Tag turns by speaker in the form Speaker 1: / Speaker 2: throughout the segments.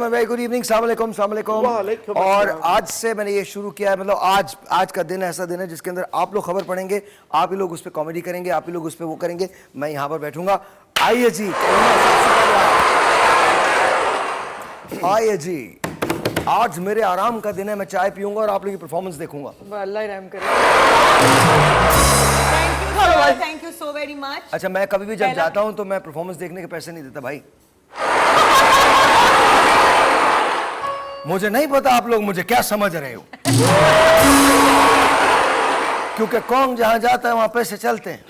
Speaker 1: Very good evening, अस्सलाम वालेकुम। और आज से मैंने ये शुरू किया है, मतलब आज का दिन ऐसा दिन है जिसके अंदर आप लोग खबर पढ़ेंगे, आप ही लोग उस पर कॉमेडी करेंगे, आप ही लोग उस पर वो करेंगे, मैं यहाँ पर बैठूंगा। आइए जी, आइए जी, आज मेरे आराम का दिन है, मैं चाय पीऊंगा और आप लोगों की परफॉर्मेंस देखूंगा।
Speaker 2: अल्लाह रहम करे।
Speaker 3: Thank you so very much.
Speaker 1: अच्छा, मैं कभी भी जब जाता हूं तो मैं परफॉर्मेंस देखने के पैसे नहीं देता भाई। मुझे नहीं पता आप लोग मुझे क्या समझ रहे हो, क्योंकि कौन जहां जाता है वहां पैसे चलते हैं।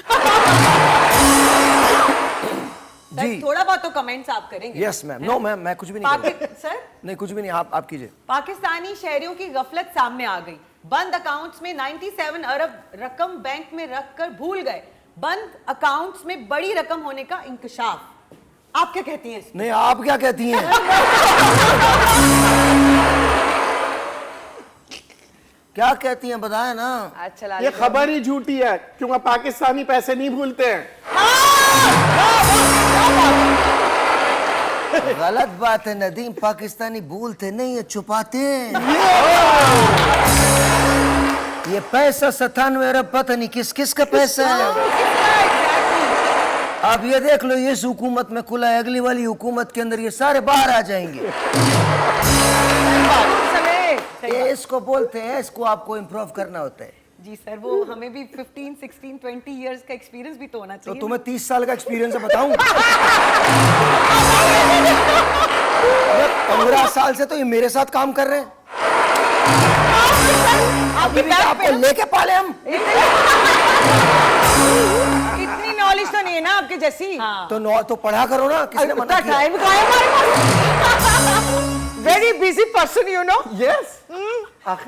Speaker 3: जी, थोड़ा बहुत तो कमेंट्स आप करेंगे।
Speaker 1: Yes ma'am. नो मैम, मैं कुछ भी नहीं करूंगा।
Speaker 3: सर
Speaker 1: नहीं, कुछ भी नहीं, आप कीजिए।
Speaker 3: पाकिस्तानी शहरियों की गफलत सामने आ गई। बंद अकाउंट्स में 97 अरब रकम बैंक में रखकर भूल गए। बंद अकाउंट्स में बड़ी रकम होने का इंकशाफ। आप क्या कहती हैं?
Speaker 1: नहीं, आप क्या कहती हैं? क्या कहती हैं बताएं ना।
Speaker 2: अच्छा,
Speaker 4: ये खबर ही झूठी है, क्योंकि पाकिस्तानी पैसे नहीं भूलते हैं।
Speaker 1: गलत बात है नदीम, पाकिस्तानी भूलते नहीं है, छुपाते हैं। ये पैसा 97 अरब पता नहीं किस किस का पैसा है। आप ये देख लो, इस हुकूमत में खुला है, अगली वाली हुकूमत के अंदर ये सारे बाहर आ जाएंगे। ये इसको बोलते हैं, इसको आपको इम्प्रूव करना होता है।
Speaker 3: जी सर, वो हमें भी 15, 16, 20 इयर्स का एक्सपीरियंस भी तो होना
Speaker 1: तो
Speaker 3: चाहिए।
Speaker 1: तुम्हें 30 साल का एक्सपीरियंस है, बताऊं? 15 साल से तो ये मेरे साथ काम कर रहे हैं। अभी भी आपको लेके पाले हम।
Speaker 2: इतनी नॉलेज तो नहीं है ना आपके जैसी।
Speaker 1: तो पढ़ा करो ना, किसने मना किया?
Speaker 2: टाइम का है हमारे पास। Very busy person you know.
Speaker 4: Yes,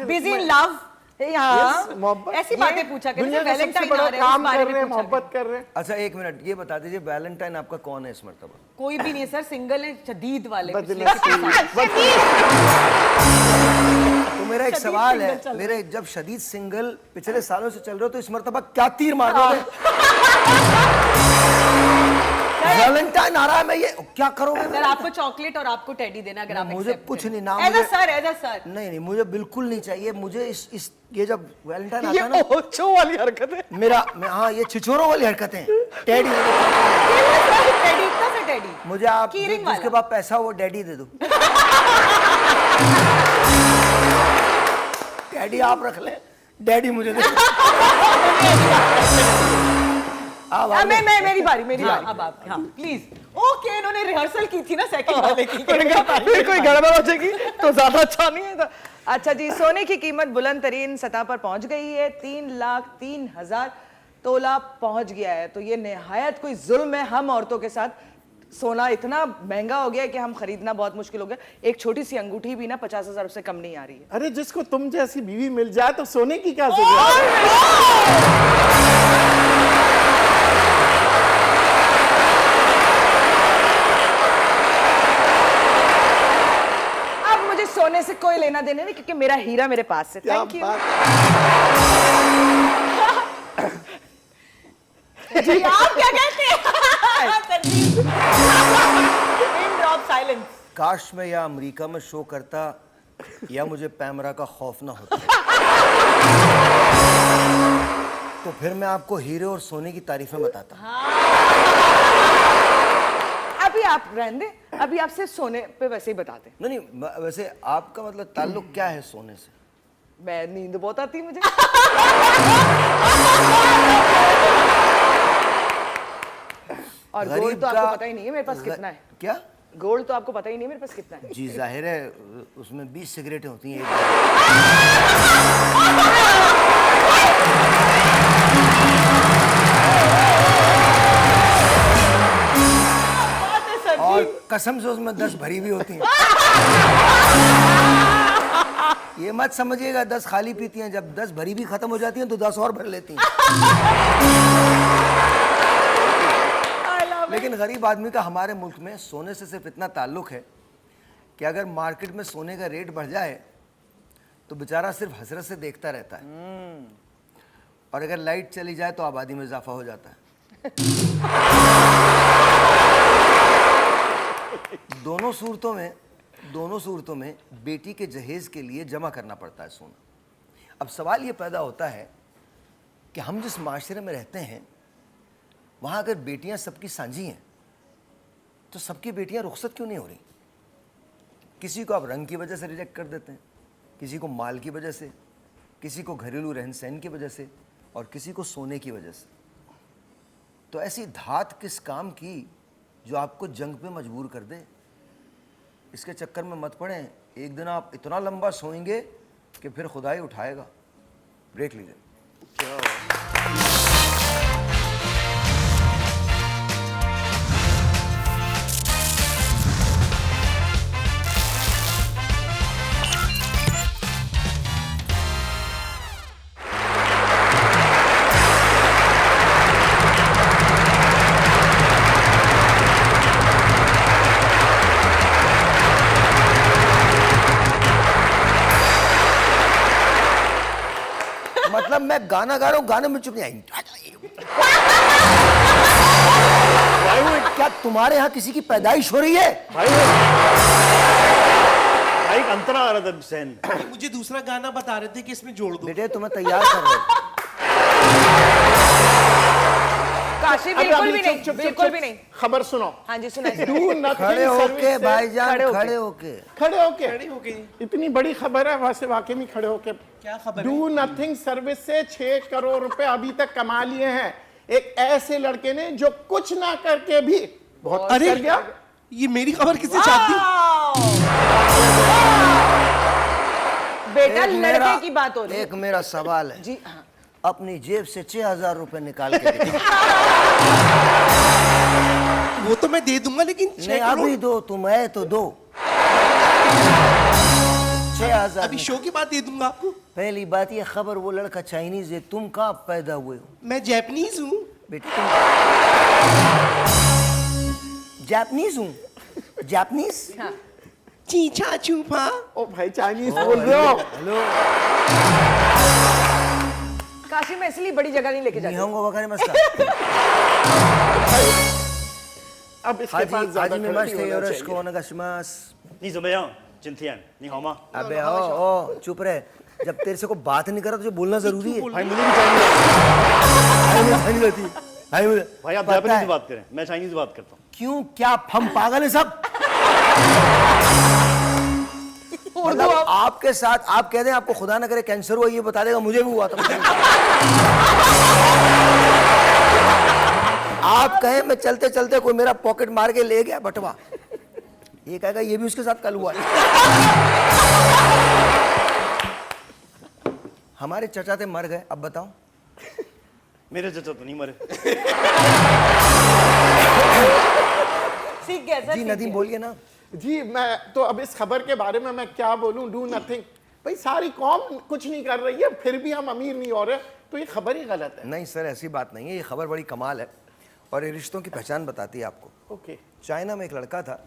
Speaker 3: busy in love.
Speaker 4: मोहब्बत,
Speaker 3: ऐसी बातें पूछा करें।
Speaker 4: दुनिया का सबसे
Speaker 3: वैलेंटाइन
Speaker 4: बड़ा
Speaker 3: आ रहे हैं,
Speaker 4: काम
Speaker 3: उस बारे
Speaker 4: कर
Speaker 3: में
Speaker 4: रहे हैं,
Speaker 3: पूछा
Speaker 4: मोहब्बत कर रहे हैं।
Speaker 1: अच्छा एक मिनट, ये बता दीजिए वैलेंटाइन आपका कौन है इस मर्तबा?
Speaker 3: कोई भी नहीं सर, सिंगल है, शदीद वाले।
Speaker 1: तो मेरा एक सवाल है, मेरे जब शदीद सिंगल पिछले सालों से चल रहे हो तो इस मर्तबा क्या तीर मार दोगे? वैलेंटाइन आ रहा है, मैं ये क्या करोगे?
Speaker 3: सर आपको चॉकलेट और आपको टेडी देना, अगर आप
Speaker 1: मुझे कुछ नहीं ना,
Speaker 3: एज अ सर।
Speaker 1: नहीं, मुझे बिल्कुल नहीं चाहिए। मुझे इस ये जब वैलेंटाइन आता
Speaker 2: ये
Speaker 1: है ना,
Speaker 2: ओछो वाली हरकत है।
Speaker 1: हाँ, ये छिछोरों वाली हरकतें। टेडी
Speaker 3: टेडी इतना से टेडी
Speaker 1: मुझे आप
Speaker 3: कीरिंग
Speaker 1: जिसके पास पैसा हो वो डैडी दे दो। डैडी आप रख ले, डैडी मुझे दे।
Speaker 2: मेरी बारी।
Speaker 3: अब आप प्लीज। ओके, इन्होंने रिहर्सल की थी ना सेकंड वाले की।
Speaker 2: फिर कोई गड़बड़ हो जाएगी तो ज्यादा अच्छा नहीं है। अच्छा जी, सोने की कीमत बुलंद तरीन सतह पर पहुंच गई है। 3,03,000 तोला पहुंच गया है। तो ये निहायत कोई जुल्म है हम औरतों के साथ। सोना इतना महंगा हो गया है कि हम खरीदना बहुत मुश्किल हो गया। एक छोटी सी अंगूठी भी ना 50,000 से कम नहीं आ रही है।
Speaker 4: अरे जिसको तुम जैसी बीवी मिल जाए तो सोने की क्या जरूरत है?
Speaker 2: सोने से कोई लेना देना नहीं, क्योंकि मेरा हीरा मेरे पास है। थैंक यू
Speaker 3: जी। आप क्या कहते हैं? Drop silence.
Speaker 1: काश मैं या अमेरिका में शो करता या मुझे पैमरा का खौफ ना होता, तो फिर मैं आपको हीरे और सोने की तारीफें बताता।
Speaker 2: अभी आप रहने दे, अभी आप सिर्फ सोने पे वैसे ही बताते।
Speaker 1: नहीं, वैसे आपका मतलब ताल्लुक क्या है सोने से?
Speaker 2: मैं नींद बहुत आती है मुझे। और गोल्ड तो आपको पता ही नहीं है मेरे पास कितना है।
Speaker 1: क्या?
Speaker 2: गोल्ड तो आपको पता ही नहीं है मेरे पास कितना है।
Speaker 1: जी जाहिर है, उसमें 20 सिगरेटें होती हैं। और कसम से उसमें 10 भरी भी होती हैं। ये मत समझिएगा 10 खाली पीती हैं, जब 10 भरी भी खत्म हो जाती हैं तो 10 और भर लेती हैं। लेकिन गरीब आदमी का हमारे मुल्क में सोने से सिर्फ इतना ताल्लुक है कि अगर मार्केट में सोने का रेट बढ़ जाए तो बेचारा सिर्फ हसरत से देखता रहता है, और अगर लाइट चली जाए तो आबादी में इजाफा हो जाता है। दोनों सूरतों में दोनों सूरतों में बेटी के जहेज के लिए जमा करना पड़ता है सोना। अब सवाल ये पैदा होता है कि हम जिस माशरे में रहते हैं वहाँ अगर बेटियाँ सबकी सांझी हैं तो सबकी बेटियाँ रुखसत क्यों नहीं हो रही? किसी को आप रंग की वजह से रिजेक्ट कर देते हैं, किसी को माल की वजह से, किसी को घरेलू रहन सहन की वजह से, और किसी को सोने की वजह से। तो ऐसी धात किस काम की जो आपको जंग पे मजबूर कर दे? इसके चक्कर में मत पड़ें, एक दिन आप इतना लंबा सोएंगे कि फिर खुदा ही उठाएगा। ब्रेक लीजिए। मतलब मैं गाना गा रहा हूँ, गाने में चुप नहीं आई। क्या तुम्हारे यहाँ किसी की पैदाइश हो रही है?
Speaker 5: भाई एक अंतरा आ रहा था सहन में।
Speaker 6: मुझे दूसरा गाना बता रहे थे कि इसमें जोड़ दो।
Speaker 1: बेटे तुम्हें तैयार कर रहे हो।
Speaker 2: काशी बिल्कुल भी नहीं, बिल्कुल भी नहीं।
Speaker 4: खबर सुनो।
Speaker 2: हाँ जी सुनाइए।
Speaker 4: डू नथिंग
Speaker 1: खड़े होके भाईजान,
Speaker 2: खड़े होके।
Speaker 1: खड़े होके।
Speaker 4: खड़े होके
Speaker 6: खड़े हो गई।
Speaker 4: इतनी बड़ी खबर है, वहां से वाकई में खड़े होके।
Speaker 6: क्या खबर है?
Speaker 4: डू नथिंग सर्विस से 6 करोड़ रुपए अभी तक कमा लिए हैं एक ऐसे लड़के ने जो कुछ ना करके भी बहुत
Speaker 6: अरे
Speaker 4: कर गया।
Speaker 6: ये मेरी खबर किससे चाहती हूँ?
Speaker 2: बेटा
Speaker 1: एक
Speaker 2: लड़के
Speaker 1: मेरा-
Speaker 2: की बात हो रही है।
Speaker 1: एक मेरा सवाल है,
Speaker 2: जी हाँ।
Speaker 1: अपनी जेब से 6,000 रुपए निकाल के दे।
Speaker 6: वो तो मैं दे दूंगा, लेकिन
Speaker 1: नहीं
Speaker 6: 6 करोड़
Speaker 1: अभी दो, तुम है तो दो। 6,000
Speaker 6: अभी शो के बाद दे दूंगा आपको।
Speaker 1: पहली बात ये खबर, वो लड़का चाइनीज है, तुम कहाँ पैदा हुए हो?
Speaker 6: मैं जैपनीज हूँ।
Speaker 1: बेटे तुम जापानीज हूँ? जापानीज?
Speaker 2: हाँ।
Speaker 6: चीचा चूपा।
Speaker 4: ओ भाई चाइनीज बोल रहे हो?
Speaker 1: हेलो,
Speaker 2: काशी में इसलिए बड़ी जगह नहीं लेके जाती।
Speaker 1: निहोंगो वगैरह मस्ता।
Speaker 4: अब इसके पास
Speaker 1: हाजी
Speaker 4: ज्यादा
Speaker 1: में
Speaker 4: खर्च
Speaker 1: मस्त
Speaker 4: नहीं
Speaker 1: है,
Speaker 4: होना
Speaker 1: और
Speaker 4: चाहिए।
Speaker 1: नगशमास।
Speaker 5: 你怎么样？今天你好吗？
Speaker 1: अबे ओ चुप रहे, जब तेरे से कोई बात नहीं कर रहा तुझे बोलना जरूरी है।
Speaker 5: भाई मुझे भी चाहिए। भाई आप
Speaker 1: पता
Speaker 5: जापानीज
Speaker 1: है।
Speaker 5: बात करें, मैं चाइनीज बात करता हूँ।
Speaker 1: क्यों, क्या हम पागल हैं सब? मतलब आपके साथ आप कह दें आपको खुदा ना करे कैंसर हुआ, ये बता देगा मुझे भी हुआ था। आप कहें मैं चलते चलते कोई मेरा पॉकेट मार के ले गया बटवा, ये कहेगा ये भी उसके साथ कल हुआ है। हमारे चचा थे मर गए, अब बताओ।
Speaker 5: मेरे चचा तो नहीं मरे।
Speaker 2: सीख गया सर,
Speaker 1: जी
Speaker 2: सीख
Speaker 1: नदीम
Speaker 2: गया।
Speaker 1: बोलिए ना।
Speaker 4: जी मैं तो अब इस खबर के बारे में मैं क्या बोलूं? Do nothing. भाई सारी कौम कुछ नहीं कर रही है, फिर भी हम अमीर नहीं हो रहे, तो ये खबर ही गलत है।
Speaker 1: नहीं सर, ऐसी बात नहीं है, ये खबर बड़ी कमाल है और ये रिश्तों की पहचान बताती है आपको।
Speaker 4: ओके।
Speaker 1: चाइना में एक लड़का था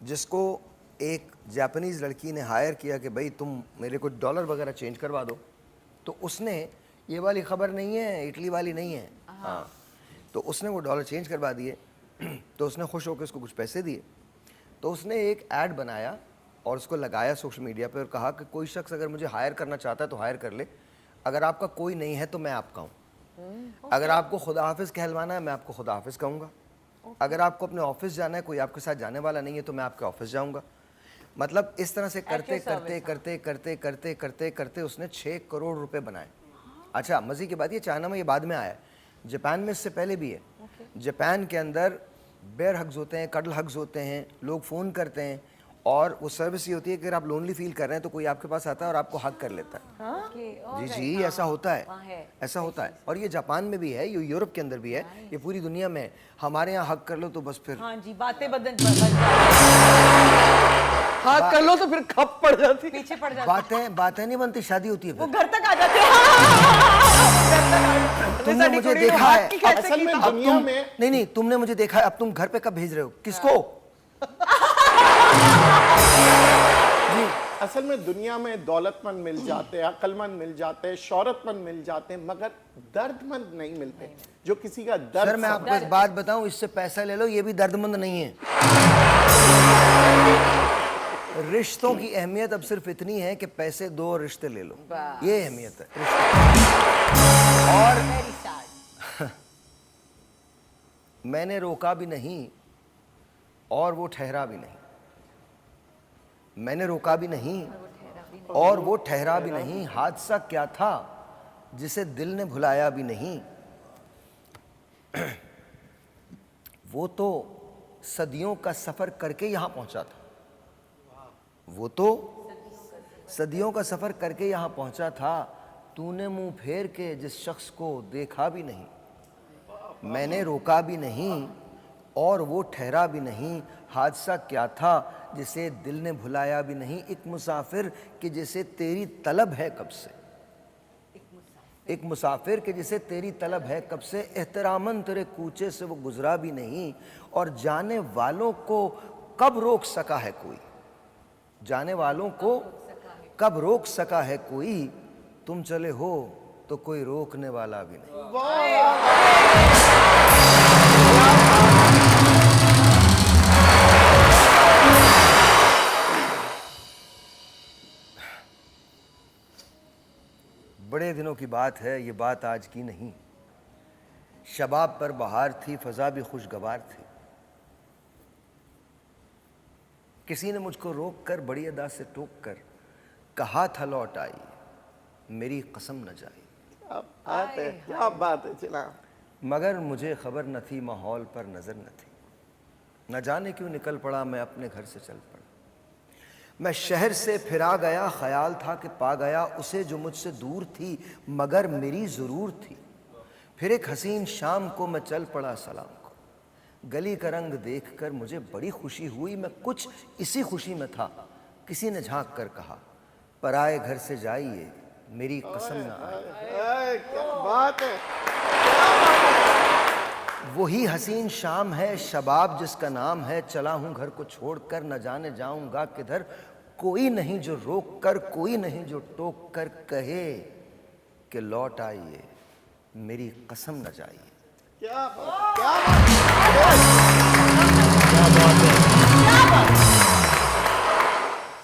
Speaker 1: जिसको एक जापानीज लड़की ने हायर किया कि भाई तुम मेरे को डॉलर वगैरह चेंज करवा दो। तो उसने, ये वाली खबर नहीं है, इटली वाली नहीं है, हाँ, तो उसने वो डॉलर चेंज करवा दिए। तो उसने खुश होकर उसको कुछ पैसे दिए। तो उसने एक ऐड बनाया और उसको लगाया सोशल मीडिया पे और कहा कि कोई शख्स अगर मुझे हायर करना चाहता है तो हायर कर ले, अगर आपका कोई नहीं है तो मैं आपका हूँ। अगर आपको खुदा हाफिज कहलवाना है मैं आपको खुदा हाफिज कहूँगा। अगर आपको अपने ऑफिस जाना है, कोई आपके साथ जाने वाला नहीं है तो मैं आपके ऑफिस जाऊँगा। मतलब इस तरह से करते करते करते करते करते करते करते उसने 6 करोड़ रुपए बनाए। अच्छा मज़े की बात, ये चाइना में ये बाद में आया है, जापान में इससे पहले भी है। जापान के अंदर बेयर हग्स होते हैं, कडल हग्स होते हैं, लोग फ़ोन करते हैं और वो सर्विस ये होती है कि अगर आप लोनली फील कर रहे हैं तो कोई आपके पास आता है और आपको हक कर लेता है। जी जी ऐसा होता है, ऐसा होता है। और ये जापान में भी है, ये यूरोप के अंदर भी है, ये पूरी दुनिया में है। हमारे यहाँ हक कर लो तो बस फिर
Speaker 3: हाँ जी, बातें बदल
Speaker 2: हाथ कर लो तो फिर खप पड़ जाती।
Speaker 3: पीछे पड़ जाते,
Speaker 1: बातें नहीं बनती, शादी होती है
Speaker 3: वो
Speaker 1: फिर।
Speaker 3: घर तक आ जाते हैं।
Speaker 1: तुमने मुझे देखा है,
Speaker 4: असल में
Speaker 1: अब
Speaker 4: दुनिया
Speaker 1: तुम
Speaker 4: में
Speaker 1: नहीं तुमने मुझे देखा है, अब तुम घर पे कब भेज रहे हो? किसको? जी
Speaker 4: असल में दुनिया में दौलतमंद मिल जाते हैं, अक्लमंद मिल जाते हैं, शौहरतमंद मिल जाते हैं, मगर दर्दमंद नहीं मिलते। जो किसी का दर्द
Speaker 1: सर मैं आपको एक बात बताऊं, इससे पैसा ले लो, ये भी दर्दमंद नहीं है। रिश्तों की अहमियत अब सिर्फ इतनी है कि पैसे दो और रिश्ते ले लो, ये अहमियत है रिश्ते। और मैंने रोका भी नहीं और वो ठहरा भी नहीं, मैंने रोका भी नहीं और वो ठहरा भी नहीं। हादसा क्या था जिसे दिल ने भुलाया भी नहीं। वो तो सदियों का सफर करके यहां पहुंचा था, वो तो सदियों का सफर करके यहां पहुंचा था। तूने मुंह फेर के जिस शख्स को देखा भी नहीं, मैंने रोका भी नहीं और वो ठहरा भी नहीं। हादसा क्या था जिसे दिल ने भुलाया भी नहीं। एक मुसाफिर कि जिसे तेरी तलब है कब से, एक मुसाफिर के जिसे तेरी तलब है कब से। एहतरामन तेरे कूचे से वो गुजरा भी नहीं। और जाने वालों को कब रोक सका है कोई, जाने वालों को कब रोक सका है कोई। तुम चले हो तो कोई रोकने वाला भी नहीं। बड़े दिनों की बात है, ये बात आज की नहीं। शबाब पर बहार थी, फजा भी खुशगवार थी। किसी ने मुझको रोक कर बड़ी अदा से टोक कर कहा था लौट आई, मेरी कसम न जाई।
Speaker 4: क्या बात है जनाब।
Speaker 1: मगर मुझे खबर न थी, माहौल पर नजर न थी। न जाने क्यों निकल पड़ा मैं अपने घर से चल पड़ा। मैं शहर से फिरा गया, ख्याल था कि पा गया उसे जो मुझसे दूर थी मगर मेरी ज़रूर थी। फिर एक हसीन शाम को मैं चल पड़ा सलाम को। गली का रंग देखकर मुझे बड़ी खुशी हुई। मैं कुछ इसी खुशी में था, किसी ने झांक कर कहा पराए घर से जाइए, मेरी कसम न आए।
Speaker 4: क्या बात है।
Speaker 1: वही हसीन शाम है, शबाब जिसका नाम है। चला हूँ घर को छोड़कर, न जाने जाऊंगा किधर। कोई नहीं जो रोक कर, कोई नहीं जो टोक कर कहे कि लौट आइए, मेरी कसम न जाइए।
Speaker 4: क्या बात, क्या बात।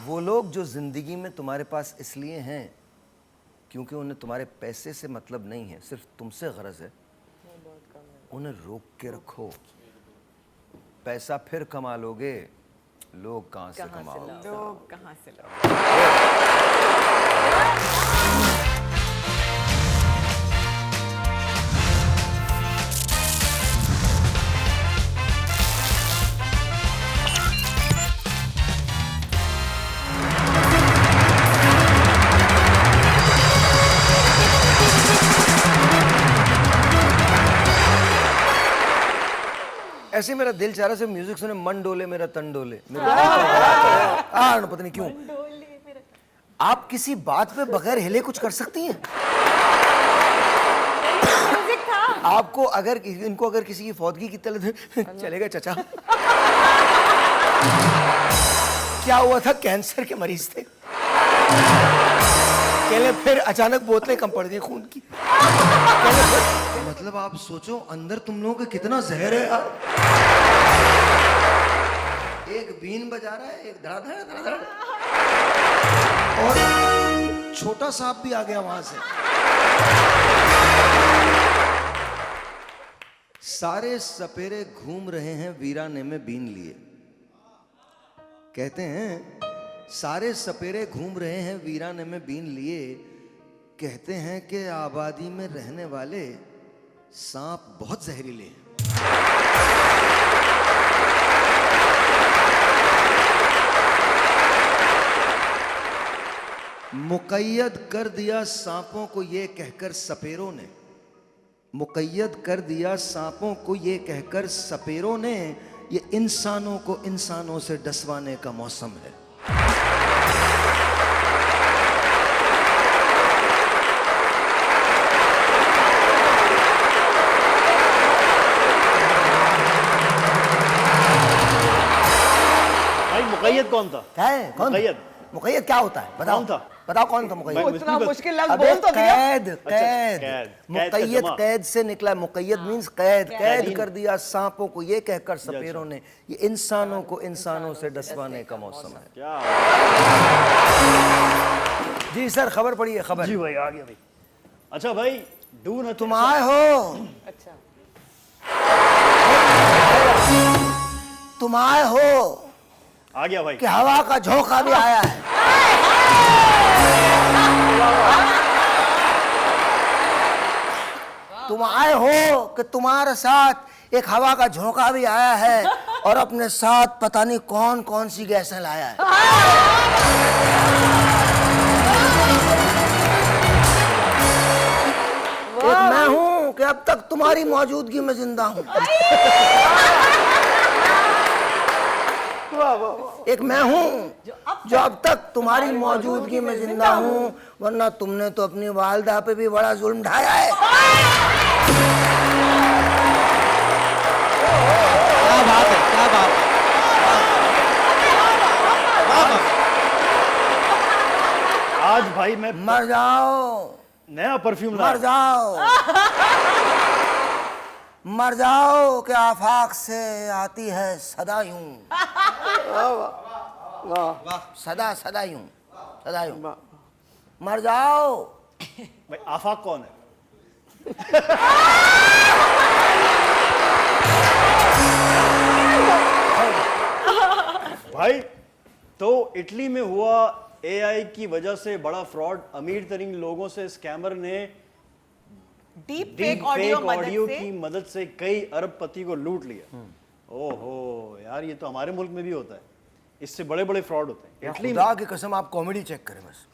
Speaker 1: वो लोग जो जिंदगी में तुम्हारे पास इसलिए हैं क्योंकि उन्हें तुम्हारे पैसे से मतलब नहीं है, सिर्फ तुमसे गरज है, उन्हें रोक के रखो। पैसा फिर कमा लोगे, लोग कहाँ से कमाओगे।
Speaker 3: लोग कहाँ से लोग।
Speaker 1: ऐसे मेरा दिल चाह रहा है म्यूजिक सुने, मन डोले मेरा तन डोले। पता नहीं क्यों। आप किसी बात पे बगैर हिले कुछ कर सकती हैं? आपको अगर इनको अगर किसी की फौतगी की तलब चलेगा चचा। क्या हुआ था, कैंसर के मरीज थे, कहले फिर अचानक बोतलें कम पड़ गई खून की। मतलब आप सोचो अंदर तुम लोगों का कितना जहर है यार। एक बीन बजा रहा है, एक धड़ाधड़ धड़ाधड़, और छोटा सांप भी आ गया वहां से। सारे सपेरे घूम रहे हैं वीराने में बीन लिए। कहते हैं सारे सपेरे घूम रहे हैं वीराने में बीन लिए। कहते हैं कि आबादी में रहने वाले सांप बहुत जहरीले हैं। मुक़य्यद कर दिया सांपों को ये कहकर सपेरों ने, मुक़य्यद कर दिया सांपों को ये कहकर सपेरों ने, ये इंसानों को इंसानों से डसवाने का मौसम है।
Speaker 5: भाई मुक़य्यद कौन था?
Speaker 1: क्या है? कौन?
Speaker 5: मुक़य्यद
Speaker 1: मुकैयद क्या होता है बताओ?
Speaker 7: कौन था?
Speaker 1: बताओ कौन था मुकैयद?
Speaker 7: भाई,
Speaker 2: इतना मुश्किल लफ्ज
Speaker 1: अबे
Speaker 2: बोल तो दिया।
Speaker 1: कैद
Speaker 7: कैद।
Speaker 1: कैद
Speaker 7: कैद का
Speaker 1: मुकैयद
Speaker 7: जमा।
Speaker 1: कैद से निकला है। मुकैयद मींस कैद। कैद कर दिया सांपों को, ये कहकर सपेरों ने, ये इंसानों को इंसानों से डसवाने का मौसम है।
Speaker 7: क्या
Speaker 1: जी सर, खबर पढ़िए खबर।
Speaker 7: जी भाई आ गया भाई। अच्छा भाई डू नथिंग।
Speaker 1: तुम आए हो,
Speaker 2: अच्छा
Speaker 1: तुम आए हो
Speaker 7: आ गया भाई।
Speaker 1: कि हवा का झोंका भी आया है। तुम आए हो कि तुम्हारे साथ एक हवा का झोंका भी आया है और अपने साथ पता नहीं कौन कौन सी गैसें लाया है। एक मैं हूं कि अब तक तुम्हारी मौजूदगी में जिंदा हूं। एक मैं हूं जो अब तक तुम्हारी मौजूदगी में जिंदा हूं, वरना तुमने तो अपनी वालदा पे भी बड़ा जुल्म ढाया है।
Speaker 6: क्या बात है, क्या बात है।
Speaker 7: आज भाई मैं
Speaker 1: मर जाओ,
Speaker 7: नया परफ्यूम
Speaker 1: मर
Speaker 7: लाया।
Speaker 1: जाओ, मर जाओ कि आफाक से आती है सदा यूं, सदा सदा यूं, सदा यूं। मर जाओ।
Speaker 7: भाई आफाक कौन है? भाई तो इटली में हुआ एआई की वजह से बड़ा फ्रॉड। अमीर तरीन लोगों से स्कैमर ने
Speaker 3: deep
Speaker 7: deep
Speaker 3: fake audio
Speaker 7: fake audio
Speaker 3: मदद से
Speaker 7: की मदद से कई अरबपति को लूट लिया। ओहो यार, ये तो हमारे मुल्क में भी होता है। इससे बड़े बड़े फ्रॉड होते हैं इटली में।
Speaker 1: खुदा की कसम आप कॉमेडी चेक करें बस,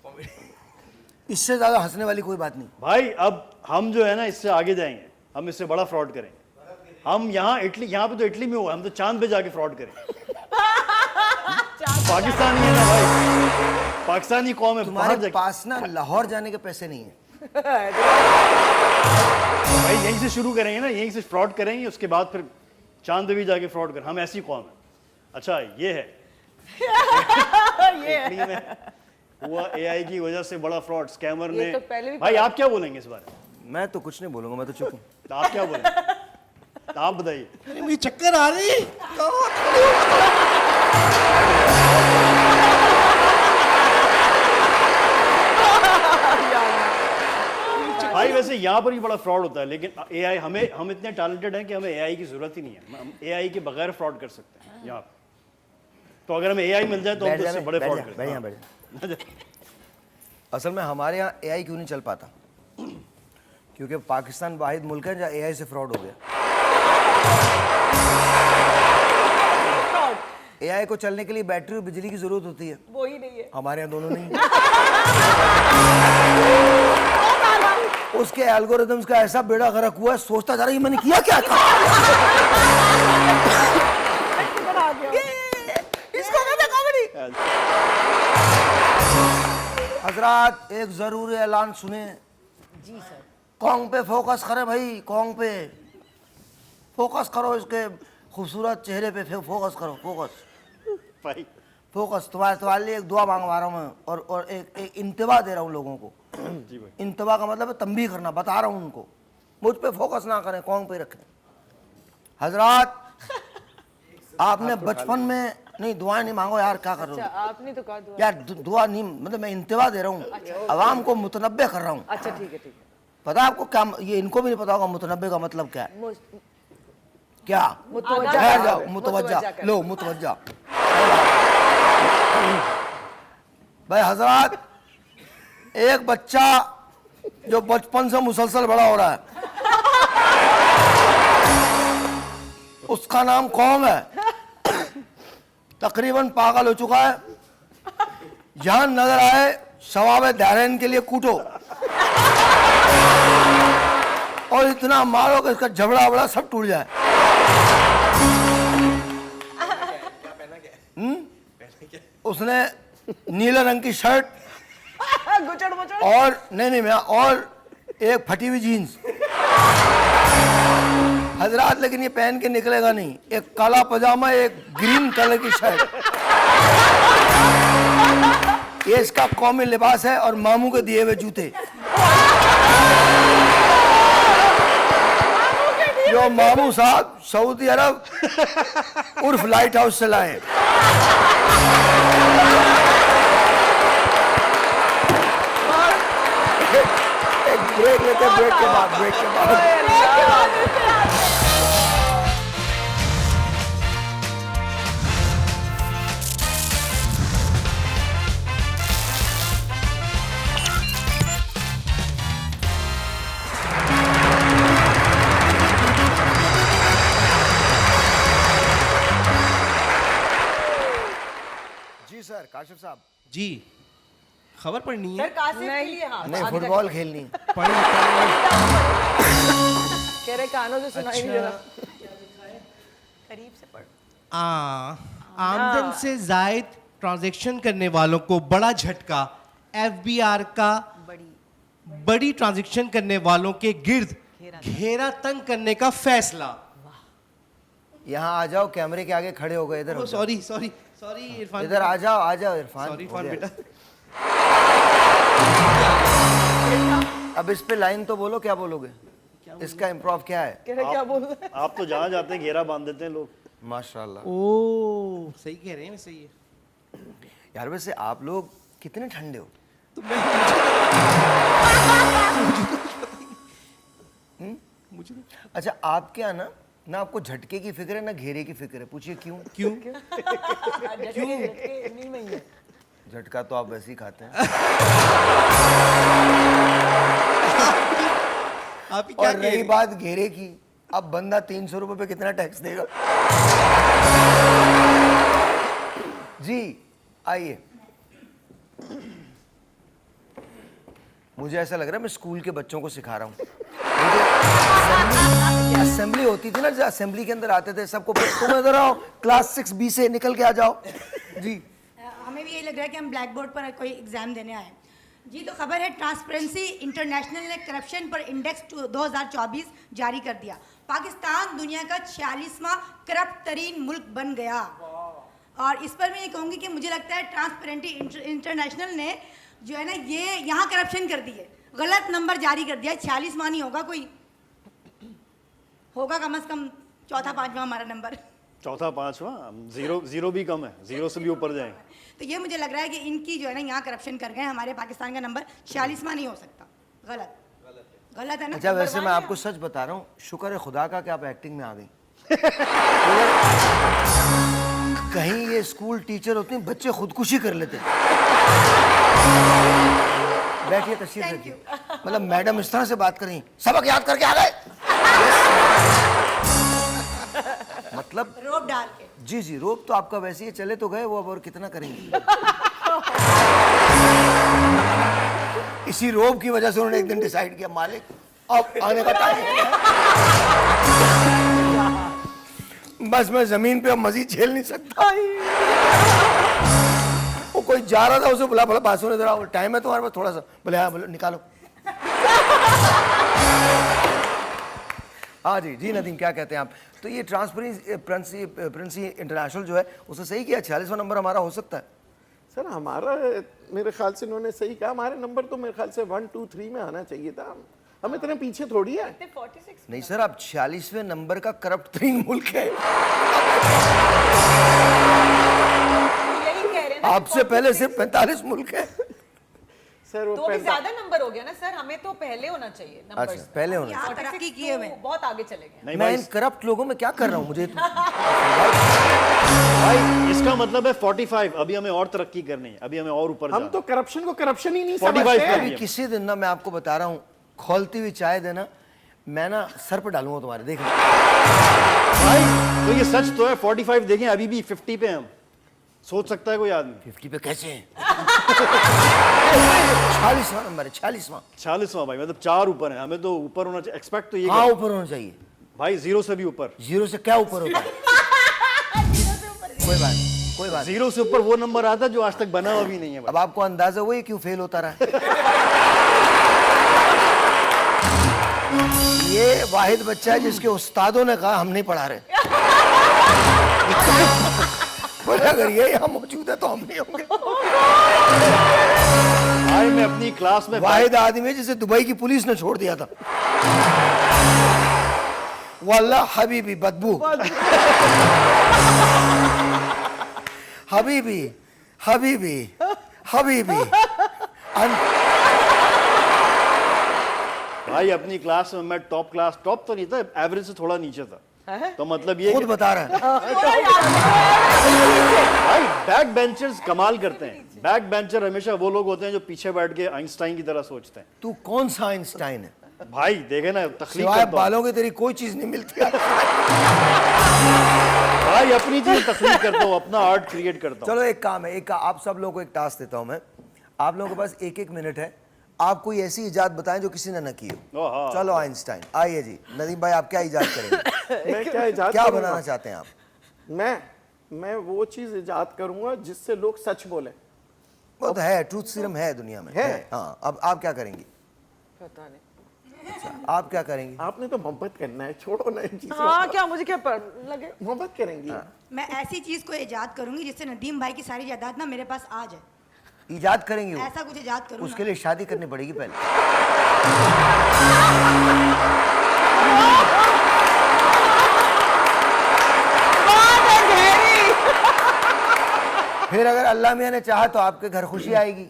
Speaker 1: इससे ज्यादा हंसने वाली कोई बात नहीं।
Speaker 7: भाई अब हम जो है ना इससे आगे जाएंगे, हम इससे बड़ा फ्रॉड करेंगे। हम यहाँ इटली, यहाँ पे तो इटली में हुआ, हम तो चांद पे जाके फ्रॉड करेंगे। पाकिस्तानी है ना भाई, पाकिस्तानी कौम है। बाहर
Speaker 1: तुम्हारे
Speaker 7: जाके
Speaker 1: पास ना लाहौर जाने के पैसे नहीं है।
Speaker 7: भाई यहीं से शुरू करेंगे ना, यहीं से फ्रॉड करेंगे, उसके बाद फिर चांद पे भी जाके फ्रॉड कर। हम ऐसी कौम है। अच्छा ये है इटली में हुआ एआई की वजह से बड़ा फ्रॉड। स्कैमर
Speaker 2: ये
Speaker 7: ने
Speaker 2: तो पहले भी
Speaker 7: भाई आप क्या बोलेंगे इस बारे में?
Speaker 1: मैं तो कुछ नहीं बोलूंगा, मैं तो चुप हूं।
Speaker 7: तो आप क्या बोलेंगे? तो आप बताइए।
Speaker 6: अरे मुझे चक्कर आ रही।
Speaker 7: भाई वैसे यहाँ पर भी बड़ा फ्रॉड होता है, लेकिन एआई हम इतने टैलेंटेड हैं कि हमें एआई की जरूरत ही नहीं है। हम एआई के बगैर फ्रॉड कर सकते हैं यहाँ पे। तो अगर हमें एआई मिल जाए तो हम
Speaker 1: बैठ
Speaker 7: तो
Speaker 1: जा,
Speaker 7: इससे
Speaker 1: बैठ
Speaker 7: बड़े
Speaker 1: जा,
Speaker 7: फ्रॉड
Speaker 1: बैठ
Speaker 7: करें।
Speaker 1: जा, बैठ जा। असल में हमारे यहाँ एआई क्यों नहीं चल पाता? क्योंकि पाकिस्तान वाहिद मुल्क है जहाँ एआई से फ्रॉड हो गया। एआई को चलने के लिए बैटरी और बिजली की जरूरत होती है,
Speaker 3: वो ही नहीं है।
Speaker 1: हमारे यहाँ दोनों नहीं। उसके एल्गोरिथम्स का ऐसा बेड़ा गर्क हुआ है, सोचता जा रहा है मैंने किया क्या था।
Speaker 2: इसको कहते कॉमेडी।
Speaker 1: हजरात एक जरूरी ऐलान सुने।
Speaker 3: जी सर।
Speaker 1: कॉन्ग पे फोकस करें भाई, कॉन्ग पे फोकस करो, इसके खूबसूरत चेहरे पे फोकस करो, फोकस
Speaker 7: भाई
Speaker 1: फोकस। तुम्हारे लिए एक दुआ मांगवा रहा हूँ मैं, और एक इंतबा दे रहा हूँ लोगों को।
Speaker 7: जी भाई।
Speaker 1: इंतबा का मतलब है तंबीह करना, बता रहा हूँ उनको, मुझ पे फोकस ना करें, कॉन्ग पे रखें। हजरात आपने बचपन में नहीं, दुआएं नहीं मांगो यार, क्या कर रहे
Speaker 2: अच्छा
Speaker 1: हो
Speaker 2: आपने तो कहा दुआ।
Speaker 1: यार? दुआ नहीं, मतलब मैं इंतबा दे रहा हूँ, अवाम को मुतनब्बे कर रहा हूँ।
Speaker 2: अच्छा ठीक है ठीक है।
Speaker 1: पता है आपको क्या? ये इनको भी नहीं पता होगा मुतनब्बे का मतलब क्या है। क्या?
Speaker 2: मुतवज्जा
Speaker 1: ठहर
Speaker 2: करो,
Speaker 1: जाओ, मुतवज्जा
Speaker 2: करो।
Speaker 1: लो, मुतवज्जा। भाई हजरात, एक बच्चा जो बचपन से मुसलसल बड़ा हो रहा है, उसका नाम कौम है। तकरीबन पागल हो चुका है, जहां नजर आए शवाब दारैन के लिए कूटो और इतना मारो कि इसका जबड़ा वबड़ा सब टूट जाए। उसने नीले रंग की शर्ट
Speaker 2: गुचड़ मुचड़।
Speaker 1: और नहीं मैं, और एक फटी हुई जीन्स। हजरात लेकिन ये पहन के निकलेगा नहीं, एक काला पजामा, एक ग्रीन कलर की शर्ट। ये इसका कौमी लिबास है और मामू के दिए हुए जूते। जो मामू साहब सऊदी अरब उर्फ लाइट हाउस से लाए। एक ब्रेक लेते हैं, ब्रेक के बाद जी सर, काशिफ साहब।
Speaker 6: जी खबर पढ़नी है।
Speaker 3: सर कासिफ के लिए हाँ
Speaker 1: नहीं,
Speaker 3: आगे
Speaker 1: फुटबॉल खेलनी है।
Speaker 2: कह रहे कानों से सुनाई नहीं दे रहा।
Speaker 3: करीब से पढ़।
Speaker 6: आमदन से जायद ट्रांजैक्शन करने वालों को बड़ा झटका। एफबीआर का बड़ी ट्रांजैक्शन करने वालों के गिर्द घेरा तंग करने का फैसला।
Speaker 1: यहाँ आ जाओ, कैमरे के आगे खड़े हो गए। इधर हो जाओ।
Speaker 6: सॉरी सॉरी सॉरी इरफान,
Speaker 1: इधर आ जाओ इरफान।
Speaker 6: सॉरी
Speaker 1: हो
Speaker 6: इरफान
Speaker 1: गया।
Speaker 6: बेटा।
Speaker 1: अब इस पे लाइन तो बोलो, क्या बोलोगे? इसका इम्प्रोव क्या है?
Speaker 2: कह रहे क्या बोल रहे हैं?
Speaker 7: आप तो जहाँ जाते हैं घेरा बांध देते हैं लोग।
Speaker 1: माशाल्लाह।
Speaker 6: ओ सही कह रहे हैं, सही है।
Speaker 1: यार वैसे आप लोग कितने ठंडे हो?
Speaker 6: मुझे
Speaker 1: अच्छा, आपके यहाँ ना आपको झटके की फिक्र है ना घेरे की फिक्र है। पूछिए क्यों?
Speaker 6: क्यों?
Speaker 1: झटका तो आप वैसे ही खाते हैं।
Speaker 6: आप ही क्या
Speaker 1: और
Speaker 6: कह
Speaker 1: रही
Speaker 6: रहे हैं?
Speaker 1: बात घेरे की, अब बंदा 300 रुपए पे कितना टैक्स देगा? जी आइए। मुझे ऐसा लग रहा है मैं स्कूल के बच्चों को सिखा रहा हूँ। असेंबली होती थी ना, जो असेंबली के अंदर आते थे सबको, तुम इधर आओ, क्लास 6B से निकल के आ जाओ। जी
Speaker 8: हमें भी यही लग रहा है कि हम ब्लैक बोर्ड पर कोई एग्जाम देने आए। जी तो खबर है, ट्रांसपेरेंसी इंटरनेशनल ने करप्शन पर इंडेक्स 2024 जारी कर दिया। पाकिस्तान दुनिया का 46वां करप्ट तरीन मुल्क बन गया। और इस पर मैं ये कहूँगी कि मुझे लगता है ट्रांसपेरेंसी इंटरनेशनल ने जो है ना ये यहाँ करप्शन कर दी है, गलत नंबर जारी कर दिया। 46वां नहीं होगा, कोई होगा कम से कम चौथा पांचवा हमारा नंबर।
Speaker 7: चौथा पांचवा, जीरो भी कम है, जीरो से भी ऊपर जाए।
Speaker 8: तो ये मुझे लग रहा है कि इनकी जो है ना यहाँ करप्शन कर गए। हमारे पाकिस्तान का नंबर 46वां नहीं हो सकता। गलत है ना।
Speaker 1: अच्छा, वैसे मैं आपको सच बता रहा हूँ, शुक्र है खुदा का कि आप एक्टिंग में आ गई। कहीं ये स्कूल टीचर होती बच्चे खुदकुशी कर लेते। बैठिए, तशरीफ रखिए। मतलब मैडम इस तरह से बात करें, सबक याद करके आ गए। मतलब
Speaker 8: रोब डाल के।
Speaker 1: जी रोब तो आपका वैसे ही चले तो गए, वो अब और कितना करेंगे। इसी रोब की वजह से उन्होंने एक दिन डिसाइड किया, मालिक अब आने का टाइम है। बस मैं जमीन पे अब मजीद झेल नहीं सकता। वो कोई जा रहा था, उसे बुला पास होने जरा, टाइम है तुम्हारे पास थोड़ा सा? बोले हाँ, बोलो निकालो। हाँ जी नदीम, क्या कहते हैं आप? तो ये ट्रांसपेरेंसी इंटरनेशनल जो है उसने सही किया, 46वां नंबर हमारा हो सकता है।
Speaker 4: सर हमारा मेरे ख्याल से इन्होंने सही कहा, हमारे नंबर तो मेरे ख्याल से 1 2 3 में आना चाहिए था। हम इतने पीछे थोड़ी है।
Speaker 3: 46
Speaker 1: नहीं सर, आप 46वें नंबर का करप्ट तरीन मुल्क है।
Speaker 3: यही कह रहे हैं ना,
Speaker 1: आपसे पहले सिर्फ 45 मुल्क है।
Speaker 4: सर वो
Speaker 3: तो भी ज्यादा नंबर हो गया ना सर, हमें तो पहले होना चाहिए नंबर।
Speaker 1: अच्छा, पहले होना
Speaker 8: यहाँ तरक्की किए हुए।
Speaker 3: बहुत आगे चले गए।
Speaker 7: नहीं
Speaker 1: मैं
Speaker 7: भाई,
Speaker 1: इन करप्ट लोगों में क्या कर रहा हूँ? मुझे तो
Speaker 7: भाई इसका मतलब है 45। अभी हमें और तरक्की करनी है, अभी हमें और ऊपर
Speaker 4: हम
Speaker 7: जाना
Speaker 4: तो करप्शन को करप्शन ही नहीं
Speaker 7: 45
Speaker 4: समझते।
Speaker 7: कर
Speaker 1: अभी किसी दिन ना, मैं आपको बता रहा हूँ, खोलती हुई चाय देना, मैं ना सर पे डालूंगा तुम्हारे, देखना।
Speaker 7: भाई तो ये सच तो है। 45 देखें, अभी भी 50 पे हम। सोच सकता है कोई आदमी
Speaker 1: 50 पे कैसे है? 46वां नंबर है, 46वां।
Speaker 7: 46वां भाई, मतलब 4 ऊपर है। हमें तो ऊपर होना चाहिए। एक्सपेक्ट तो ये
Speaker 1: हाँ
Speaker 7: कर-
Speaker 1: ऊपर होना चाहिए।
Speaker 7: भाई 0 से भी ऊपर।
Speaker 1: जीरो से क्या ऊपर होता है? कोई बात
Speaker 7: 0 से ऊपर वो नंबर आता है जो आज तक बना हुआ भी नहीं है भाई।
Speaker 1: अब आपको अंदाजा हुआ ये क्यों फेल होता रहा है? ये वाहिद बच्चा है जिसके उस्तादों ने कहा हम नहीं पढ़ा रहे। बोले अगर ये यहाँ मौजूद है तो हम नहीं होंगे।
Speaker 7: भाई मैं अपनी क्लास में
Speaker 1: वाहिद आदमी है जिसे दुबई की पुलिस ने छोड़ दिया था। वल्लाह हबीबी बदबू, हबीबी हबीबी हबीबी।
Speaker 7: भाई अपनी क्लास में मैं टॉप तो नहीं था, एवरेज से थोड़ा नीचे था। तो मतलब ये
Speaker 1: खुद बता रहा है।
Speaker 7: भाई बैक बेंचर्स कमाल करते हैं। बैक बेंचर हमेशा वो लोग होते हैं जो पीछे बैठ के आइंस्टाइन की तरह सोचते हैं।
Speaker 1: तू कौन सा आइंस्टाइन है?
Speaker 7: भाई देखे ना, तकलीफ
Speaker 1: सिवाय
Speaker 7: करता हूं।
Speaker 1: बालों की तेरी कोई चीज नहीं मिलती।
Speaker 7: भाई अपनी चीज तकलीफ करता हूँ, अपना आर्ट क्रिएट करता हूँ।
Speaker 1: चलो एक काम है, आप सब लोगों को एक टास्क देता हूं मैं। आप लोगों के पास 1-1 मिनट है, आप कोई ऐसी इजाद बताएं जो किसी ने न की हो।
Speaker 7: हाँ।
Speaker 1: चलो आइंस्टाइन, आइए जी। नदीम भाई आप क्या इजाद करेंगे?
Speaker 4: मैं क्या इजाद
Speaker 1: क्या
Speaker 4: करूंगा?
Speaker 1: बनाना चाहते हैं आप?
Speaker 4: मैं वो चीज इजाद करूंगा जिससे लोग सच बोले।
Speaker 1: वो तो है, ट्रूथ सीरम है दुनिया में।
Speaker 4: है।
Speaker 1: हाँ, अब आप क्या करेंगी?
Speaker 2: पता नहीं।
Speaker 1: आप क्या करेंगी?
Speaker 4: आपने तो मोहब्बत करना है, छोड़ो ना इन चीजों
Speaker 2: हाँ,
Speaker 4: को।
Speaker 2: क्या मुझे क्या लगे?
Speaker 4: मोहब्बत करेंगी।
Speaker 8: मैं ऐसी चीज को इजाद करूंगी जिससे नदीम भाई की सारी जायदाद ना मेरे पास आ जाए।
Speaker 1: इजाद करेंगी वो?
Speaker 8: ऐसा कुछ इजाद करूंगा।
Speaker 1: उसके लिए शादी करनी पड़ेगी पहले। फिर अगर अल्लाह मियां ने चाहा तो आपके घर खुशी आएगी।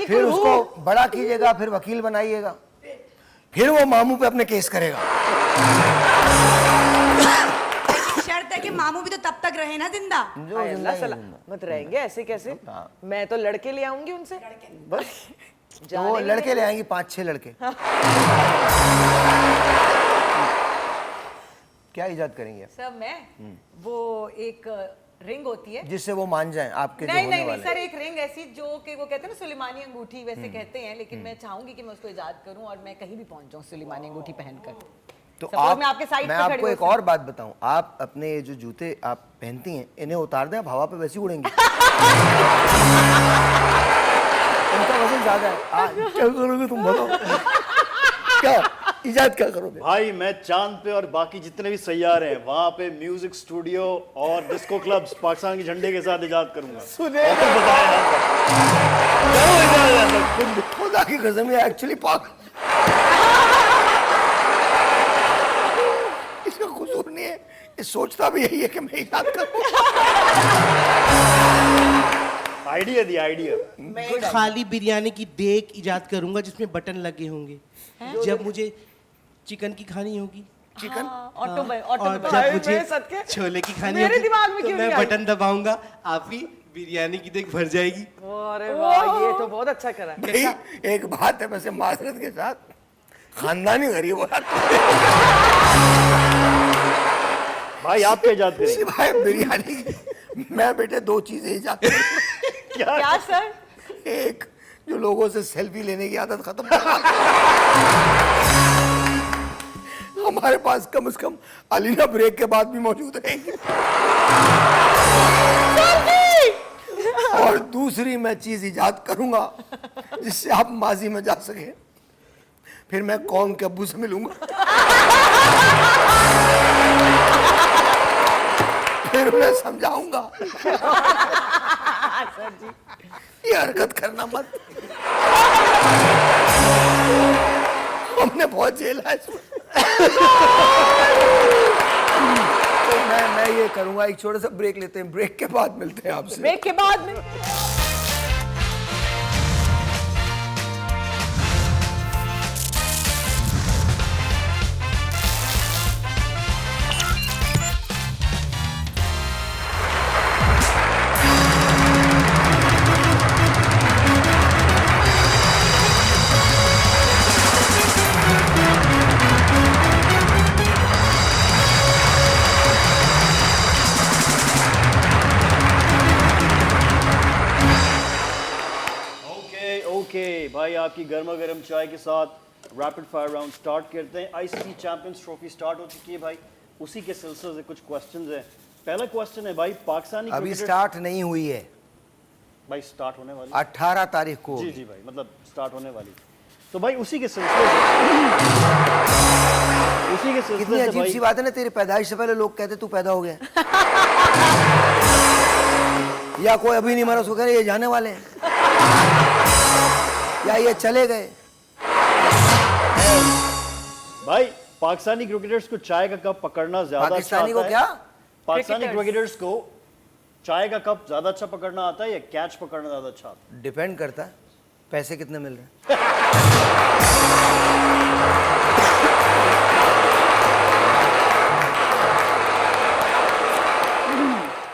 Speaker 1: फिर उसको बड़ा कीजिएगा, फिर वकील बनाइएगा, फिर वो मामू पे अपने केस करेगा।
Speaker 8: शर्त है कि मामू भी तो तब तक रहे ना जिंदा।
Speaker 1: जो
Speaker 2: हाय
Speaker 1: जिंदा
Speaker 2: अल्लाह
Speaker 1: ही
Speaker 2: सला,
Speaker 1: जिंदा।
Speaker 2: मत रहेंगे ऐसे कैसे? मैं तो लड़के ले आऊंगी उनसे।
Speaker 4: बस
Speaker 1: तो वो लड़के ले आएंगी, 5-6 लड़के। क्या इजाद करेंगे
Speaker 3: सर मैं वो एक रिंग होती है।
Speaker 1: जिससे वो मान जाएं आपके जो
Speaker 3: नहीं
Speaker 1: होने
Speaker 3: नहीं नहीं
Speaker 1: वाले
Speaker 3: सर, एक रिंग ऐसी जो कि वो कहते हैं ना सुलेमानी अंगूठी वैसे कहते हैं, लेकिन मैं चाहूंगी कि मैं उसको इजाद करूं और मैं कहीं भी पहुंच जाऊं सुलेमानी अंगूठी पहनकर।
Speaker 1: तो
Speaker 3: Suppose
Speaker 1: आप,
Speaker 3: मैं आपके साइड
Speaker 1: मैं
Speaker 3: पे खड़ी
Speaker 1: आपको
Speaker 3: हूं
Speaker 1: एक
Speaker 3: सर।
Speaker 1: और बात बताऊं, आप अपने ये जो जूते आप पहनती हैं इन्हें उतार दें, आप हवा पे वैसे ही उड़ेंगी। इनका वजन ज्यादा है। क्या करोगे तुम बताओ? क्या इजाद क्या करोगे?
Speaker 7: भाई मैं चांद पे और बाकी जितने भी सैयारे हैं वहां पे म्यूजिक स्टूडियो और डिस्को क्लब्स पाकिस्तान के झंडे के साथ इजाद करूंगा।
Speaker 4: सुने
Speaker 7: और फिर बताया
Speaker 1: खुदा की कसम है, एक्चुअली पागल। इसका कसूर नहीं है, ये सोचता भी यही है कि मैं इजाद करूं।
Speaker 7: Idea the idea.
Speaker 6: खाली बिरयानी की देग इजाद करूंगा जिसमें बटन लगे होंगे। जब मुझे चिकन की खानी होगी,
Speaker 1: चिकन
Speaker 3: ऑटो में ऑटो
Speaker 6: और
Speaker 3: में
Speaker 6: जब मुझे
Speaker 2: मेरे सदके,
Speaker 6: छोले की खानी
Speaker 2: मेरे
Speaker 6: होगी
Speaker 2: दिमाग में
Speaker 6: तो
Speaker 2: क्यों
Speaker 6: मैं
Speaker 2: नहीं आई?
Speaker 6: बटन दबाऊंगा, आपकी बिरयानी की देग भर जाएगी।
Speaker 2: अरे वाह, ये तो बहुत अच्छा करा।
Speaker 1: नहीं, एक बात है वैसे माजरत के साथ, खानदानी गरीब हो जाता
Speaker 7: भाई आप क्या इजाद करेंगे?
Speaker 1: सिवाय बिरयानी की। मैं बेटे 2 चीजें इजाद करूंगा।
Speaker 3: क्या सर?
Speaker 1: एक, जो लोगों से सेल्फी लेने की आदत खत्म करवा। हमारे पास कम से कम अलीना ब्रेक के बाद भी मौजूद रहेंगी। और दूसरी मैं चीज इजाद करूंगा जिससे आप माजी में जा सके। फिर मैं कौम के अब्बू से मिलूंगा, फिर मैं समझाऊंगा ये हरकत करना मत, हमने बहुत झेला है इसमें। तो मैं ये करूंगा, एक छोटा सा ब्रेक लेते हैं, ब्रेक के बाद मिलते हैं आपसे।
Speaker 3: ब्रेक के बाद में
Speaker 7: ओके भाई आपकी गर्मा गर्म चाय के साथ रैपिड फायर राउंड स्टार्ट करते हैं। आईसीसी चैंपियंस ट्रॉफी स्टार्ट हो चुकी है भाई, उसी के सिलसिले से कुछ क्वेश्चंस हैं। पहला क्वेश्चन है भाई, पाकिस्तानी
Speaker 1: अभी
Speaker 7: क्रिकेटर
Speaker 1: स्टार्ट नहीं हुई है,
Speaker 7: भाई स्टार्ट होने वाली
Speaker 1: 18 तारीख को।
Speaker 7: जी जी भाई, मतलब स्टार्ट होने वाली। तो भाई उसी के सिलसिले से
Speaker 1: कितनी अजीब सी
Speaker 7: भाई
Speaker 1: बात है ना, तेरी पैदाइश से पहले लोग कहते तू पैदा हो गया। या कोई अभी नहीं मरा उसको कह रहे ये जाने वाले हैं या ये चले गए।
Speaker 7: भाई पाकिस्तानी क्रिकेटर्स को चाय का कप पकड़ना ज्यादा अच्छा
Speaker 1: पाकिस्तानी को
Speaker 7: आता है?
Speaker 1: क्या?
Speaker 7: पाकिस्तानी
Speaker 2: Cricketers।
Speaker 7: क्रिकेटर्स को चाय का कप ज्यादा अच्छा पकड़ना आता है या कैच पकड़ना ज्यादा अच्छा आता
Speaker 1: डिपेंड करता है पैसे कितने मिल रहे हैं।
Speaker 7: है?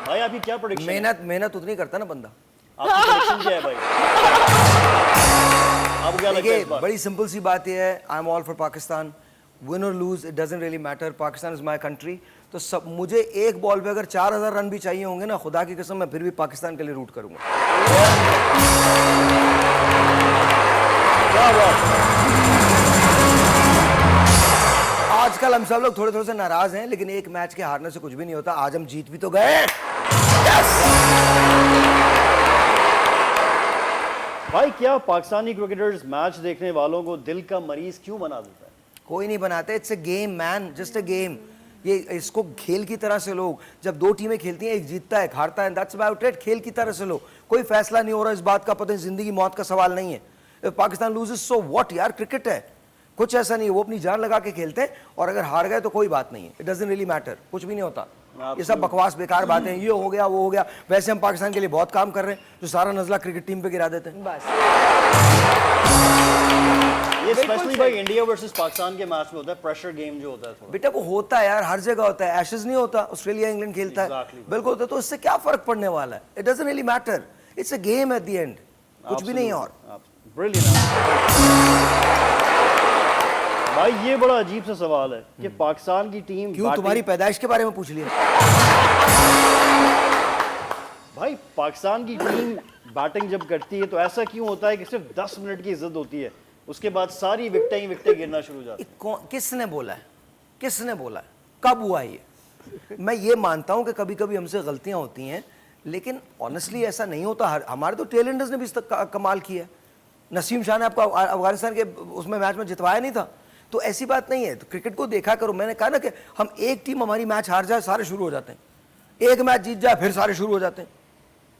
Speaker 7: भाई आपकी क्या प्रोडिक्शन?
Speaker 1: मेहनत मेहनत उतनी करता ना बंदा।
Speaker 7: आपकी प्रोडिक्शन क्या है भाई? आपको क्या लगता है
Speaker 1: देखिए
Speaker 7: इस बार?
Speaker 1: बड़ी सिंपल सी बात यह है, I am all for Pakistan, win और lose it doesn't really matter, Pakistan is my country. तो सब मुझे एक बॉल पे अगर 4000 रन भी चाहिए होंगे ना, खुदा की कसम मैं फिर भी पाकिस्तान के लिए रूट करूंगा।
Speaker 7: क्या बात?
Speaker 1: आजकल हम सब लोग थोड़े थोड़े से नाराज हैं, लेकिन एक मैच के हारने से कुछ भी नहीं होता। आज हम जीत भी तो गए।
Speaker 7: भाई क्या पाकिस्तानी क्रिकेटर्स मैच देखने वालों को दिल का मरीज क्यों बना देता है?
Speaker 1: कोई नहीं बनाते, it's a game man, just a game. ये इसको खेल की तरह से लोग, जब दो टीमें खेलती हैं एक जीतता है एक हारता है, दैट्स अबाउट इट। खेल की तरह से लो, कोई फैसला नहीं हो रहा इस बात का, पता है जिंदगी मौत का सवाल नहीं है। पाकिस्तान लूजेस सो व्हाट यार, क्रिकेट है, कुछ ऐसा नहीं है। वो अपनी जान लगा के खेलते हैं और अगर हार गए तो कोई बात नहीं है, इट डजंट रियली मैटर, कुछ भी नहीं होता। ये सब बकवास बेकार बातें हैं, ये हो गया वो हो गया। वैसे हम पाकिस्तान के लिए बहुत काम कर रहे हैं, जो सारा नजला क्रिकेट टीम पे गिरा देते हैं।
Speaker 2: बस
Speaker 7: ये स्पेशली भाई इंडिया वर्सेस पाकिस्तान के मैच में होता है, प्रेशर गेम जो होता है थोड़ा।
Speaker 1: बेटा वो होता है यार, हर जगह होता है। एशेज नहीं होता, ऑस्ट्रेलिया इंग्लैंड खेलता है,
Speaker 7: Exactly.
Speaker 1: बिल्कुल होता है। तो इससे क्या फर्क पड़ने वाला है? It doesn't really matter, it's a game at the end, कुछ भी नहीं है। और
Speaker 7: भाई ये बड़ा अजीब सा सवाल है कि पाकिस्तान की टीम
Speaker 1: क्यों, तुम्हारी पैदाइश के बारे में पूछ लिया?
Speaker 7: भाई पाकिस्तान की टीम बैटिंग जब करती है तो ऐसा क्यों होता है कि सिर्फ 10 मिनट की इज्जत होती है, उसके बाद सारी विकेटें ही विकेटें गिरना शुरू हो जाती
Speaker 1: किसने बोला है? किसने बोला है? कब हुआ ये? मैं ये मानता हूं कि कभी कभी हमसे गलतियां होती हैं, लेकिन ऑनेस्टली ऐसा नहीं होता। हमारे तो टेलेंडर्स ने भी इस तक कमाल किया है। नसीम शाह ने आपको अफगानिस्तान के उसमें मैच में जितवाया नहीं था, तो ऐसी बात नहीं है। तो क्रिकेट को देखा करो। मैंने कहा ना कि हम एक टीम हमारी मैच हार जाए सारे शुरू हो जाते हैं, एक मैच जीत जाए फिर सारे शुरू हो जाते हैं।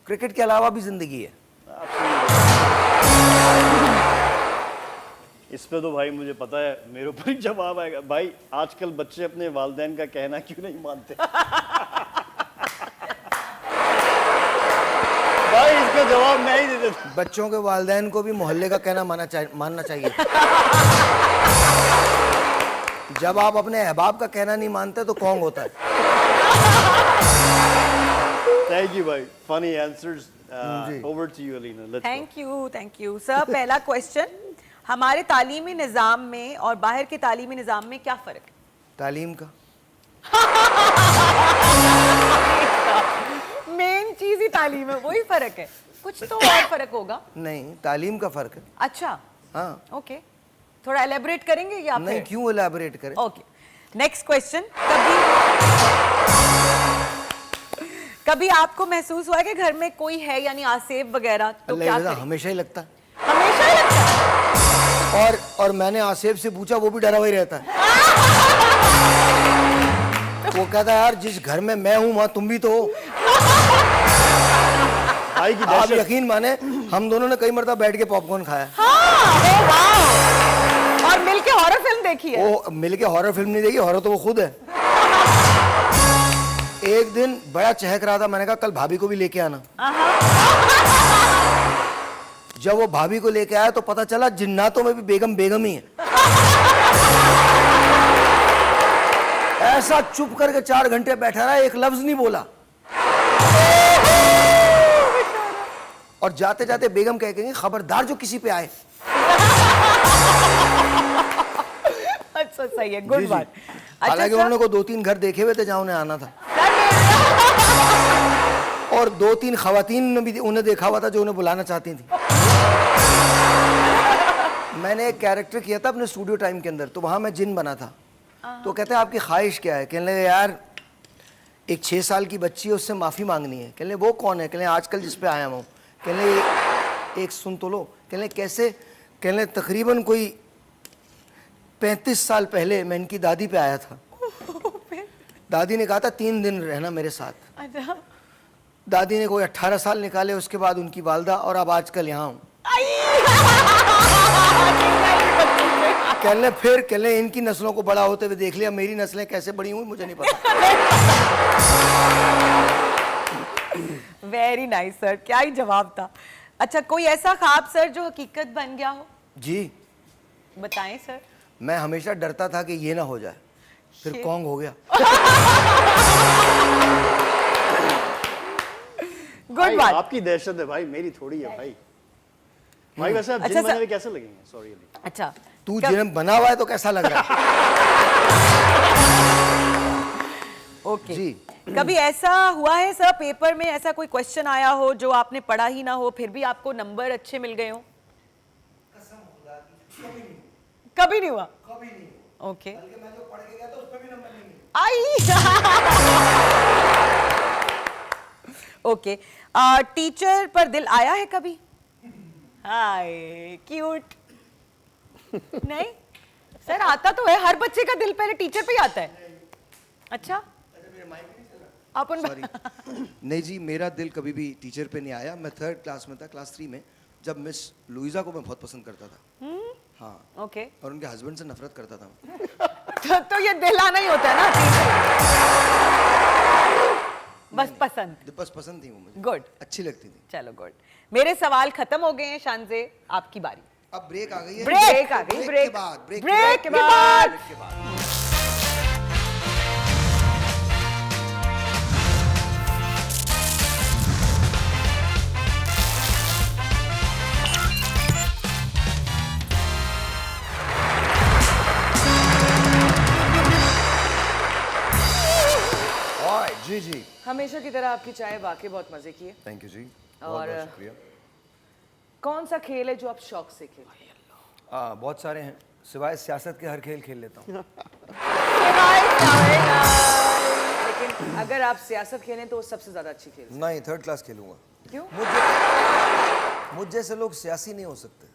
Speaker 1: क्रिकेट के अलावा भी जिंदगी है।
Speaker 7: इस पे तो भाई मुझे पता है मेरे ऊपर ही जवाब आएगा। भाई आजकल बच्चे अपने वालिदैन का कहना क्यों नहीं मानते? भाई इसका जवाब मैं ही दे देता।
Speaker 1: बच्चों के वालिदैन को भी मोहल्ले का कहना मानना चाहिए। जब आप अपने अहबाब का कहना नहीं मानते तो कौन होता है?
Speaker 7: थैंक यू भाई, funny answers. Over to you Alina, let's go.
Speaker 3: Thank you sir. पहला क्वेश्चन, हमारे तालीमी निज़ाम में और बाहर के तालीमी निज़ाम में क्या फ़र्क है?
Speaker 1: तालीम का।
Speaker 3: मेन चीज़ ही तालीम है, वही फ़र्क है, कुछ तो और फ़र्क होगा।
Speaker 1: नहीं, तालीम का फर्क है।
Speaker 3: अच्छा,
Speaker 1: हाँ,
Speaker 3: ओके, थोड़ा एलेबरेट करेंगे या
Speaker 1: नहीं,
Speaker 3: फिर?
Speaker 1: क्यों एलैबोरेट करें?
Speaker 3: Okay, next question. कभी आपको महसूस हुआ कि घर में कोई है, यानी आसेब वगैरह, तो क्या
Speaker 1: अल्लाह
Speaker 3: करें?
Speaker 1: हमेशा ही लगता है।
Speaker 3: हमेशा ही लगता है?
Speaker 1: और मैंने आसेब से पूछा, वो भी डरा हुआ ही रहता है। वो कहता है यार जिस घर में मैं हूं वहां तुम भी तो हो।
Speaker 7: भाई की
Speaker 1: आप
Speaker 7: दहशत।
Speaker 1: यकीन माने हम दोनों ने कई मरतबा बैठ के पॉपकॉर्न खाया।
Speaker 3: हाँ, वाह। और मिलके हॉरर फिल्म देखी है?
Speaker 1: वो मिलके हॉरर फिल्म नहीं देखी, हॉरर तो वो खुद है। एक दिन बड़ा चहक रहा था, मैंने कहा कल भाभी को भी लेके आना। जब वो भाभी को लेके आया तो पता चला जिन्नातों में भी बेगम बेगम ही है। ऐसा चुप करके 4 घंटे बैठा रहा, एक लफ्ज नहीं बोला। और जाते जाते बेगम कह के खबरदार जो किसी पे आए।
Speaker 3: अच्छा, सही है, गुड
Speaker 1: जी, जी।
Speaker 3: बात।
Speaker 1: हालांकि
Speaker 3: अच्छा,
Speaker 1: उन्होंने को 2-3 घर देखे हुए थे जहां उन्हें आना था, और 2-3 खवातीन ने भी उन्हें देखा हुआ था जो उन्हें बुलाना चाहती थी। मैंने एक कैरेक्टर किया था अपने स्टूडियो टाइम के अंदर, तो वहां मैं जिन बना था। तो कहते हैं आपकी ख्वाहिश क्या है? कहने लगे यार एक 6 साल की बच्ची है, उससे माफ़ी मांगनी है। कहने वो कौन है? कहने आजकल जिस पे आया हूँ। कहने एक सुन तो लो। कहने कैसे? कहने तकरीबन कोई 35 साल पहले मैं इनकी दादी पे आया था। दादी ने कहा था 3 दिन रहना मेरे साथ।
Speaker 3: अच्छा,
Speaker 1: दादी ने कोई 18 साल निकाले, उसके बाद उनकी वालदा, और अब आजकल यहाँ हूँ। कहले इनकी नस्लों को बड़ा होते हुए देख लिया, मेरी नस्लें कैसे बड़ी हुई मुझे नहीं पता।
Speaker 3: वेरी नाइस सर, क्या ही जवाब था। अच्छा, कोई ऐसा ख्वाब सर जो हकीकत बन गया हो?
Speaker 1: जी,
Speaker 3: बताएं सर।
Speaker 1: मैं हमेशा डरता था कि ये ना हो जाए, फिर कौन हो गया।
Speaker 3: गुड बात।
Speaker 7: आपकी दहशत है भाई, मेरी थोड़ी है भाई। भाई वैसे आप
Speaker 3: अच्छा,
Speaker 7: जिम बने
Speaker 3: सर-
Speaker 7: हुए कैसे लगेंगे? सॉरी अली।
Speaker 3: अच्छा,
Speaker 1: तू जिम बना हुआ है तो कैसा लग रहा है?
Speaker 3: ओके
Speaker 1: जी।
Speaker 3: कभी ऐसा हुआ है सर, पेपर में ऐसा कोई क्वेश्चन आया हो जो आपने पढ़ा ही ना हो, फिर भी आपको नंबर अच्छे मिल गए हो? कभी नहीं हुआ? ओके। आई ओके। टीचर पर दिल आया है कभी? हाय क्यूट। नहीं सर, आता तो है, हर बच्चे का दिल पहले टीचर पे ही आता है। अच्छा, आप उन
Speaker 1: नहीं जी, मेरा दिल कभी भी टीचर पे नहीं आया। मैं 3rd क्लास में था, क्लास 3 में, जब मिस लुइजा को मैं बहुत पसंद करता था। हाँ,
Speaker 3: ओके।
Speaker 1: और उनके हस्बैंड से नफरत करता था।
Speaker 3: तो ये दिल आना ही होता है ना, बस पसंद।
Speaker 1: बस पसंद थी वो मुझे,
Speaker 3: गुड,
Speaker 1: अच्छी लगती थी।
Speaker 3: चलो गुड। मेरे सवाल खत्म हो गए हैं शानजे, आपकी बारी।
Speaker 1: अब ब्रेक आ गई है।
Speaker 3: ब्रेक आ गई,
Speaker 1: के
Speaker 3: ब्रेक
Speaker 1: बाद,
Speaker 3: ब्रेक के बाद।
Speaker 1: ब्रेक के बाद। Alright, जी जी,
Speaker 2: हमेशा की तरह आपकी चाय वाकई बहुत मजे की है।
Speaker 1: थैंक यू जी,
Speaker 2: और-
Speaker 1: बहुत शुक्रिया।
Speaker 2: कौन सा खेल है जो आप शौक से खेलते हैं?
Speaker 1: बहुत सारे हैं, सिवाय सियासत के हर खेल खेल लेता हूँ।
Speaker 2: लेकिन अगर आप सियासत खेलें तो वो सबसे ज्यादा अच्छी खेल।
Speaker 1: नहीं, 3rd क्लास खेलूंगा।
Speaker 2: क्यों?
Speaker 1: मुझ जैसे लोग सियासी नहीं हो सकते।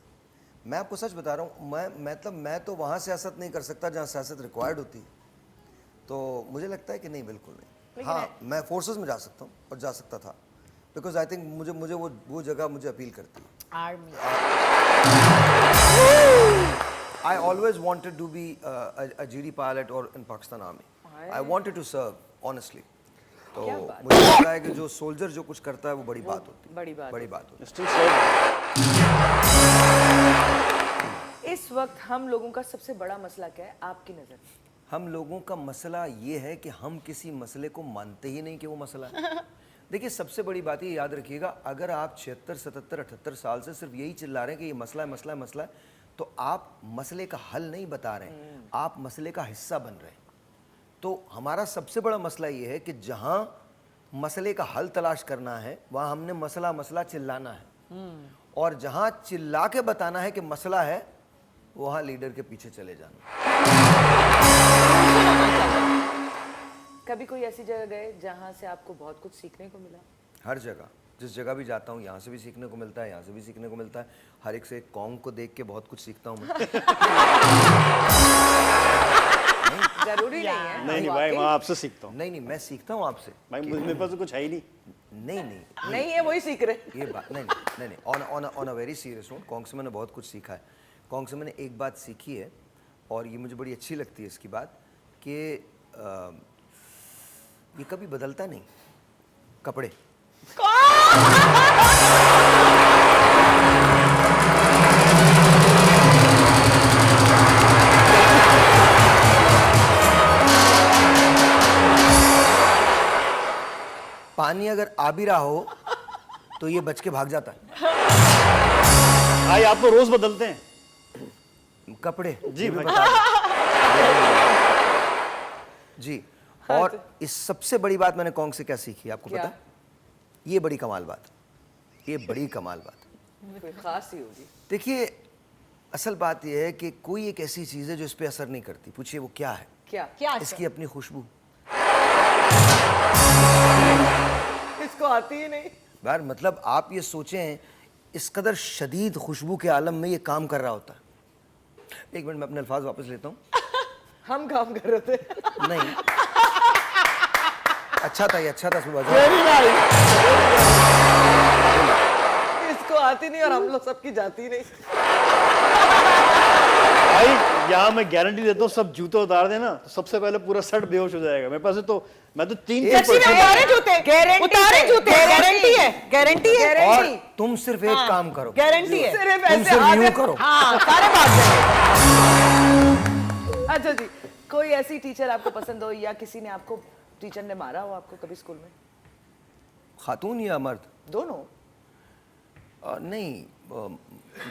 Speaker 1: मैं आपको सच बता रहा हूँ, मैं तो वहाँ सियासत नहीं कर सकता जहाँ सियासत रिक्वायर्ड होती है। तो मुझे लगता है कि नहीं, बिल्कुल नहीं। हाँ, मैं फोर्सेस में जा सकता हूँ और जा सकता था, बिकॉज आई थिंक मुझे वो जगह मुझे अपील करती है।
Speaker 3: Army.
Speaker 1: I always wanted to be a GD pilot or in Pakistan Army. I wanted to serve, honestly. तो मुझे लगता है कि जो सोल्जर जो कुछ करता है वो बड़ी बात होती है।
Speaker 2: बड़ी बात
Speaker 1: होती
Speaker 7: Still serve.
Speaker 2: इस वक्त हम लोगों का सबसे बड़ा मसला क्या है आपकी नजर में?
Speaker 1: है। हम लोगों का मसला ये है कि हम किसी मसले को मानते ही नहीं कि वो मसला है। देखिए, सबसे बड़ी बात ये याद रखिएगा, अगर आप 76, 77, 78 साल से सिर्फ यही चिल्ला रहे हैं कि ये मसला है, मसला है, मसला है, तो आप मसले का हल नहीं बता रहे हैं, आप मसले का हिस्सा बन रहे हैं। तो हमारा सबसे बड़ा मसला ये है कि जहाँ मसले का हल तलाश करना है वहाँ हमने मसला चिल्लाना है, और जहाँ चिल्ला के बताना है कि मसला है वहाँ लीडर के पीछे चले जाना।
Speaker 2: कभी कोई ऐसी जगह गए जहाँ से आपको बहुत कुछ सीखने को मिला?
Speaker 1: हर जगह, जिस जगह भी जाता हूँ, यहाँ से भी सीखने को मिलता है, यहाँ से भी सीखने को मिलता है। हर एक से एक कॉन्ग को देख के बहुत कुछ सीखता हूँ मैं।
Speaker 2: जरूरी नहीं है।
Speaker 7: नहीं भाई, मैं आपसे सीखता हूँ।
Speaker 1: नहीं, मैं सीखता हूँ आपसे।
Speaker 7: भाई मेरे पास तो कुछ है ही नहीं।
Speaker 1: नहीं
Speaker 2: है, वही सीख रहे।
Speaker 1: ये बात नहीं। On a very serious note, Kong से मैंने बहुत कुछ सीखा है। कॉन्ग से मैंने एक बात सीखी है, और ये मुझे बड़ी अच्छी लगती है इसकी बात, कि ये कभी बदलता नहीं, कपड़े। पानी अगर आ भी रहा हो तो ये बच के भाग जाता है।
Speaker 7: भाई आप तो रोज बदलते हैं।
Speaker 1: कपड़े
Speaker 7: जी
Speaker 1: ये भी
Speaker 7: भाई।
Speaker 1: बता दें। जी, और इस सबसे बड़ी बात मैंने कॉन्ग से क्या सीखी आपको
Speaker 2: क्या?
Speaker 1: पता? ये बड़ी कमाल बात, ये बड़ी कमाल बात।
Speaker 2: कोई खास ही होगी।
Speaker 1: देखिए, असल बात यह है कि कोई एक ऐसी चीज़ है जो इस पे असर नहीं करती। पूछिए वो क्या है?
Speaker 2: क्या?
Speaker 1: इसकी अपनी खुशबू।
Speaker 2: इसको आती ही नहीं।
Speaker 1: यार मतलब आप ये सोचें, इस कदर शदीद खुशबू के आलम में ये काम कर रहा होता है। एक मिनट, मैं अपने अल्फाज वापस लेता हूँ।
Speaker 2: हम काम कर रहे थे।
Speaker 1: नहीं, अच्छा था ये, अच्छा था सुबह।
Speaker 4: Very nice.
Speaker 2: इसको आती नहीं और हम लोग सबकी जाती नहीं।
Speaker 7: भाई यहाँ मैं गारंटी देता हूँ, सब जूते उतार देना तो सबसे पहले पूरा सेट बेहोश हो जाएगा। मेरे पास तो मैं तो 3-4
Speaker 3: उतारे जूते, उतारे जूते, गारंटी है, गारंटी है,
Speaker 1: और तुम सिर्फ एक काम करो,
Speaker 3: गारंटी है।
Speaker 2: सिर्फ
Speaker 1: तुम
Speaker 2: ऐसे
Speaker 1: सिर्फ यूं
Speaker 2: आगे-
Speaker 1: करो।
Speaker 3: हाँ, सारे भाग जाएंगे।
Speaker 2: अच्छा जी, कोई ऐसी टीचर आपको पसंद हो या किसी ने आपको, टीचर ने मारा हो आपको कभी स्कूल में?
Speaker 1: खातून या मर्द?
Speaker 2: दोनों?
Speaker 1: नहीं,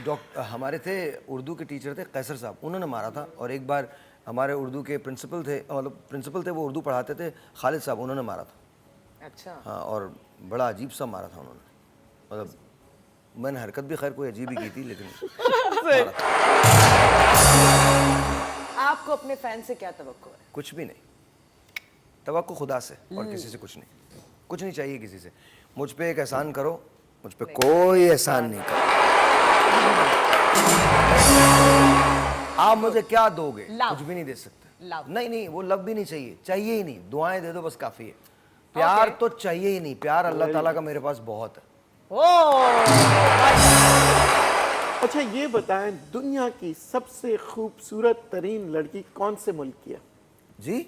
Speaker 1: डॉक्टर हमारे थे, उर्दू के टीचर थे कैसर साहब, उन्होंने मारा था। और एक बार हमारे उर्दू के प्रिंसिपल थे, मतलब प्रिंसिपल थे, वो उर्दू पढ़ाते थे, खालिद साहब, उन्होंने मारा था।
Speaker 2: अच्छा।
Speaker 1: हाँ, और बड़ा अजीब सा मारा था उन्होंने, मतलब मैंने हरकत भी खैर कोई अजीब ही की थी, लेकिन मारा था।
Speaker 2: आपको अपने फैन से क्या तवक्को है?
Speaker 1: कुछ भी नहीं, तवक्को खुदा से और किसी से कुछ नहीं, कुछ नहीं चाहिए किसी से। मुझ पे एक एहसान करो, मुझ पे कोई एहसान नहीं करो। आप मुझे क्या दोगे?
Speaker 3: लव।
Speaker 1: कुछ भी नहीं दे सकते।
Speaker 3: लव।
Speaker 1: नहीं नहीं, वो लव भी नहीं चाहिए, चाहिए ही नहीं, दुआएं दे दो बस काफी है। प्यार तो चाहिए ही नहीं, प्यार अल्लाह ताला का मेरे पास बहुत है।
Speaker 4: अच्छा ये बताएं, दुनिया की सबसे खूबसूरत तरीन लड़की कौन से मुल्क की है?
Speaker 1: जी,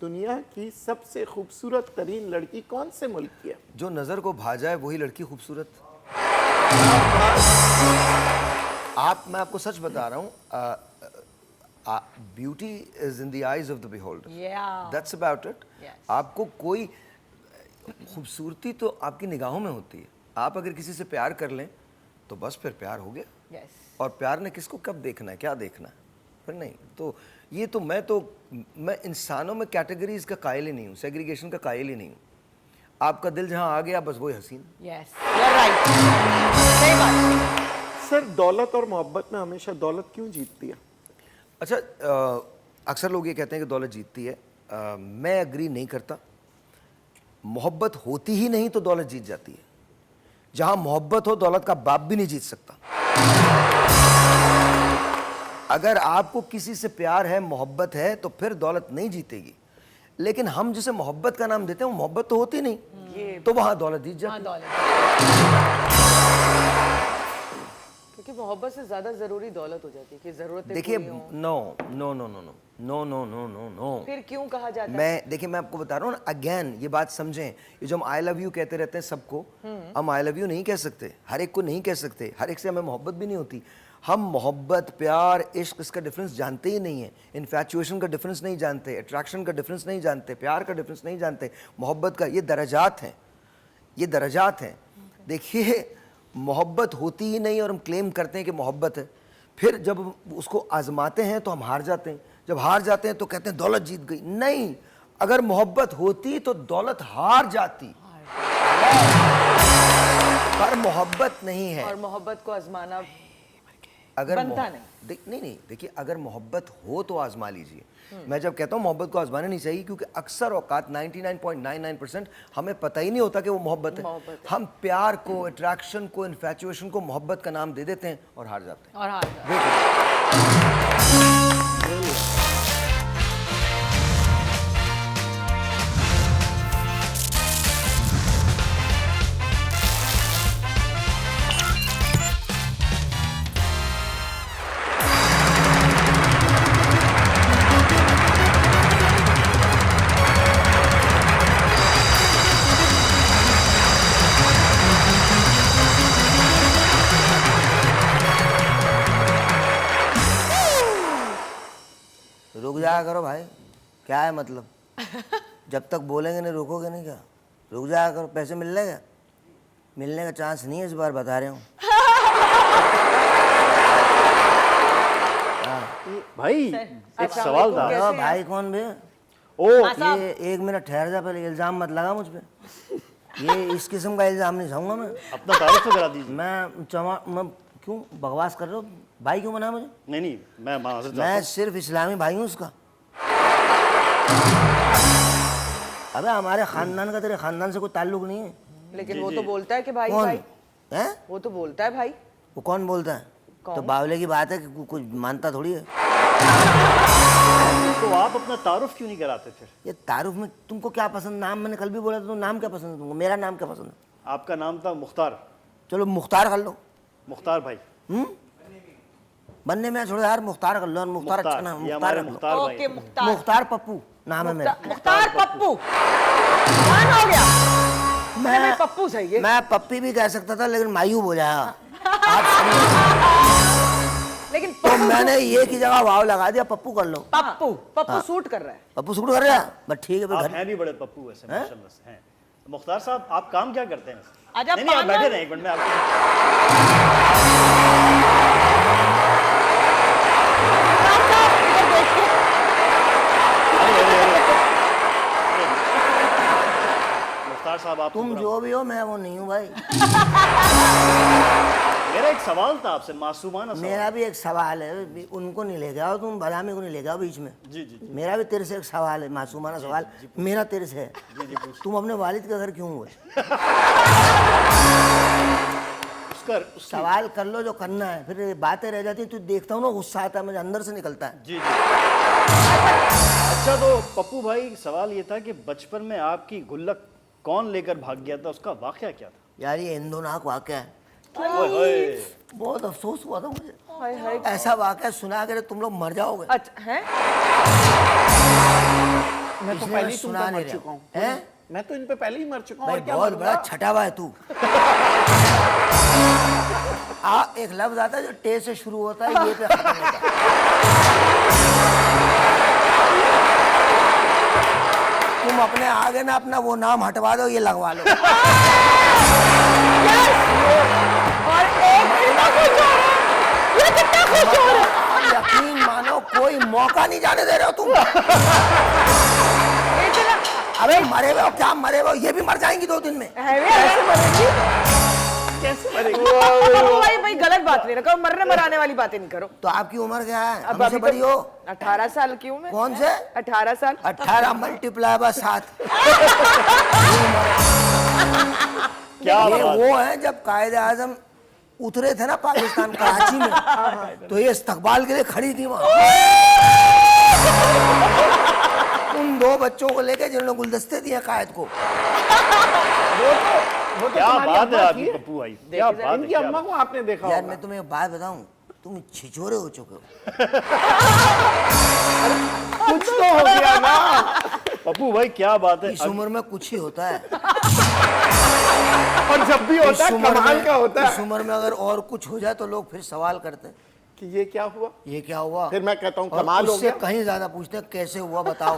Speaker 4: दुनिया की सबसे खूबसूरत तरीन लड़की कौन से मुल्क की है?
Speaker 1: जो नजर को भा जाए वही लड़की खूबसूरत। मैं आपको सच बता रहा हूँ, beauty is in the eyes of the beholder, that's about it. आपको कोई खूबसूरती तो आपकी निगाहों में होती है। आप अगर किसी से प्यार कर लें तो बस फिर प्यार हो गया। और प्यार ने किसको कब देखना है, क्या देखना है, फिर नहीं। तो ये तो मैं इंसानों में कैटेगरीज का कायल ही नहीं हूँ, सेग्रीगेशन का कायल ही नहीं हूँ। आपका दिल जहाँ आ गया बस वही हसीन।
Speaker 3: Yes, you're right. सही बात।
Speaker 4: सर दौलत और मोहब्बत में हमेशा दौलत क्यों जीतती है?
Speaker 1: अच्छा, अक्सर लोग ये कहते हैं कि दौलत जीतती है, मैं एग्री नहीं करता। मोहब्बत होती ही नहीं तो दौलत जीत जाती है। जहां मोहब्बत हो दौलत का बाप भी नहीं जीत सकता। अगर आपको किसी से प्यार है, मोहब्बत है, तो फिर दौलत नहीं जीतेगी। लेकिन हम जिसे मोहब्बत का नाम देते हैं वो मोहब्बत तो होती नहीं, तो वहां दौलत जीत जाती है।
Speaker 2: क्योंकि मोहब्बत से ज्यादा जरूरी दौलत हो जाती है कि जरूरतें
Speaker 1: देखिए,
Speaker 2: पूरी हों।
Speaker 1: No no no no no no no no no no,
Speaker 2: फिर क्यों कहा जाता है?
Speaker 1: मैं आपको बता रहा हूँ ना, अगेन ये बात समझें। ये जो हम आई लव यू कहते रहते हैं सबको, हम आई लव यू नहीं कह सकते, हर एक को नहीं कह सकते, हर एक से हमें मोहब्बत भी नहीं होती। हम मोहब्बत, प्यार, इश्क, इसका डिफरेंस जानते ही नहीं है। इन्फैचुएशन का डिफरेंस नहीं जानते, अट्रैक्शन का डिफरेंस नहीं जानते, प्यार का डिफरेंस नहीं जानते, मोहब्बत का। ये दर्जात हैं, ये दर्जात हैं। देखिए, मोहब्बत होती ही नहीं और हम क्लेम करते हैं कि मोहब्बत है। फिर जब उसको आजमाते हैं तो हम हार जाते हैं, जब हार जाते हैं तो कहते हैं दौलत जीत गई। नहीं, अगर मोहब्बत होती तो दौलत हार जाती, पर मोहब्बत नहीं है।
Speaker 2: और मोहब्बत को आजमाना
Speaker 1: अगर
Speaker 2: बनता
Speaker 1: नहीं, देखिए, अगर मोहब्बत हो तो आजमा लीजिए। मैं जब कहता हूँ मोहब्बत को आजमाना नहीं चाहिए, क्योंकि अक्सर औकात 99.99% हमें पता ही नहीं होता कि वो मोहब्बत है। हम प्यार को, अट्रैक्शन को, इन्फैचुएशन को मोहब्बत का नाम दे देते हैं और हार जाते हैं।
Speaker 2: और हार जाते हैं।
Speaker 1: रुक जाया करो भाई, क्या है मतलब? जब तक बोलेंगे नहीं रुकोगे नहीं क्या? रुक जाया करो। पैसे मिलने का, मिलने का चांस नहीं है इस बार, बता रहे हूँ।
Speaker 7: भाई एक सवाल था।
Speaker 2: कैसे
Speaker 1: हाँ,
Speaker 2: हैं?
Speaker 1: भाई कौन बे?
Speaker 7: ओ
Speaker 1: ये एक मिनट ठहर जा, पहले इल्जाम मत लगा मुझ पे। ये इस किस्म का इल्जाम नहीं चाहूंगा मैं।
Speaker 7: अपना तारीफ तो करा दीजिए।
Speaker 1: मैं क्यों बकवास कर रहे हो? भाई क्यों बना मुझे?
Speaker 7: नहीं, मैं माजरत चाहता
Speaker 1: मैं
Speaker 7: हूं।
Speaker 1: सिर्फ इस्लामी भाई हूँ उसका। अबे हमारे खानदान का तेरे खानदान से कोई ताल्लुक नहीं है।
Speaker 2: लेकिन वो तो बोलता है कि भाई
Speaker 1: कौन
Speaker 2: भाई,
Speaker 1: है?
Speaker 2: वो तो बोलता है भाई।
Speaker 1: वो कौन बोलता है? तो बावले की बात है कि कुछ मानता थोड़ी है।
Speaker 7: तो आप अपना तारुफ क्यों नहीं कराते फिर?
Speaker 1: ये तारुफ में तुमको क्या पसंद, नाम मैंने कल भी बोला था, तो नाम क्या पसंद है तुमको? मेरा नाम क्या पसंद है?
Speaker 7: आपका नाम था मुख्तार।
Speaker 1: चलो मुख्तार कर लो।
Speaker 7: मुख्तार भाई।
Speaker 1: बनने में छोड़ो यार, मुख्तार कर लो। और मुख्तार अच्छा नाम,
Speaker 7: ये
Speaker 1: मुख्तार
Speaker 7: हमारे
Speaker 1: रख लो।
Speaker 7: मुख्तार भाई
Speaker 3: ओके
Speaker 7: हैं।
Speaker 3: मुख्तार।
Speaker 1: मुख्तार पप्पू नाम है मेरा।
Speaker 2: मुख्तार पप्पू मान हो गया।
Speaker 1: मैं
Speaker 2: पप्पू सही है।
Speaker 1: मैं पप्पी भी कह सकता था, लेकिन मायू बोला आप समझे?
Speaker 2: लेकिन
Speaker 1: तो मैंने ये की जगह वाव लगा दिया, पप्पू कर लो।
Speaker 2: पप्पू सूट कर रहा है।
Speaker 1: पप्पू शुरू कर रहा है, बस ठीक है।
Speaker 7: आप
Speaker 1: भाई घर
Speaker 7: हैं भी बड़े पप्पू वैसे माशाल्लाह से हैं। मुख्तार साहब आप काम क्या करते हैं?
Speaker 3: आजा
Speaker 7: नहीं नहीं, आप
Speaker 3: पागल।
Speaker 7: बैठे रहें एक मिनट में आपको। मुख्तार साहब आप
Speaker 1: तुम जो भी हो, मैं वो नहीं हूँ भाई।
Speaker 7: मेरा एक सवाल था आपसे, मासूमाना सवाल।
Speaker 1: मेरा भी एक सवाल है, उनको नहीं ले जाओ तुम, बदामी को नहीं ले जाओ बीच में।
Speaker 7: जी जी जी।
Speaker 1: मेरा भी तेरे से एक सवाल है, मासूमाना सवाल मेरा तेरे से है। तुम अपने वालिद के घर क्यों हुए? सवाल कर लो जो करना है, फिर बातें रह जाती। तू देखता हूँ ना, गुस्सा आता है मुझे, अंदर से निकलता है।
Speaker 7: जी जी। अच्छा तो पप्पू भाई, सवाल ये था कि बचपन में आपकी गुल्लक कौन लेकर भाग गया था, उसका वाकया क्या था?
Speaker 1: यार ये इंदोनाक वाकया है,
Speaker 7: ओए होए।
Speaker 1: बहुत अफसोस हुआ था मुझे।
Speaker 2: हाय हाय।
Speaker 1: ऐसा वाकया सुना कर तुम लोग मर जाओगे।
Speaker 2: अच्छा है।
Speaker 4: मैं तो
Speaker 1: इसलिए
Speaker 4: पहले ही
Speaker 1: सुना
Speaker 4: तुमको
Speaker 1: नहीं
Speaker 4: मर
Speaker 1: रहा
Speaker 4: चुका हूँ।
Speaker 1: हैं?
Speaker 4: मैं तो इन पे पहले ही मर चुका हूँ।
Speaker 1: भाई
Speaker 4: और क्या
Speaker 1: बहुत
Speaker 4: मरूंगा?
Speaker 1: बड़ा छटा हुआ है तू। एक लफ्ज आता है जो टे से शुरू होता है, ये पे खत्म होता है। तुम अपने आगे ना अपना वो नाम हटवा दो, ये लगवा लो।
Speaker 2: और एक कितना खुश हो रहा है, ये कितना खुश हो रहा है।
Speaker 1: यकीन मानो कोई मौका नहीं जाने दे रहे हो तुम।
Speaker 2: इतना
Speaker 1: अबे मरे हुए हो क्या, मरे हुए हो? ये भी मर जाएंगी 2 दिन में।
Speaker 2: ऐसे मरेंगी।
Speaker 4: कैसे मरेंगे?
Speaker 2: भाई गलत बात नहीं रखो, मरने मराने वाली बातें नहीं करो।
Speaker 1: तो आपकी उम्र क्या है?
Speaker 2: अब
Speaker 1: हमसे
Speaker 2: अभी
Speaker 1: बड़ी हो।
Speaker 2: 18 साल की हूँ मैं।
Speaker 1: कौन से?
Speaker 2: 18 साल।
Speaker 1: 18 मल्टीप्लाई बाय 7।
Speaker 7: क्या
Speaker 1: ये
Speaker 7: बात?
Speaker 1: वो है जब कायदे आजम उतरे थे ना पाकिस्तान कराची में, तो ये इस्तकबाल के लिए खड़ी थी वहां। उन 2 बच्चों को लेके जिन्होंने गुलदस्ते दिए कायद को।
Speaker 4: वो तो
Speaker 7: क्या
Speaker 4: तुम्हारी
Speaker 7: बात है
Speaker 4: अम्मा
Speaker 7: आपकी
Speaker 4: थी।
Speaker 7: पप्पू भाई, क्या बात है,
Speaker 4: इनकी
Speaker 7: क्या
Speaker 4: अम्मा
Speaker 7: बात।
Speaker 4: को आपने देखा
Speaker 1: यार
Speaker 4: होगा।
Speaker 1: मैं तुम्हें एक बात बताऊं, तुम छिछोरे हो चुके हो।
Speaker 4: कुछ तो हो गया ना।
Speaker 7: पप्पू भाई क्या बात है।
Speaker 1: इस उम्र में कुछ ही होता है।
Speaker 4: और जब भी होता है कमाल का होता
Speaker 1: इस
Speaker 4: है
Speaker 1: उम्र में अगर और कुछ हो जाए तो लोग फिर सवाल करते हैं
Speaker 4: कि ये क्या हुआ।
Speaker 1: ये क्या हुआ।
Speaker 4: फिर मैं कहता हूँ
Speaker 1: और
Speaker 4: कमाल हो
Speaker 1: उससे
Speaker 4: गया।
Speaker 1: कहीं ज्यादा पूछते हैं कैसे हुआ बताओ।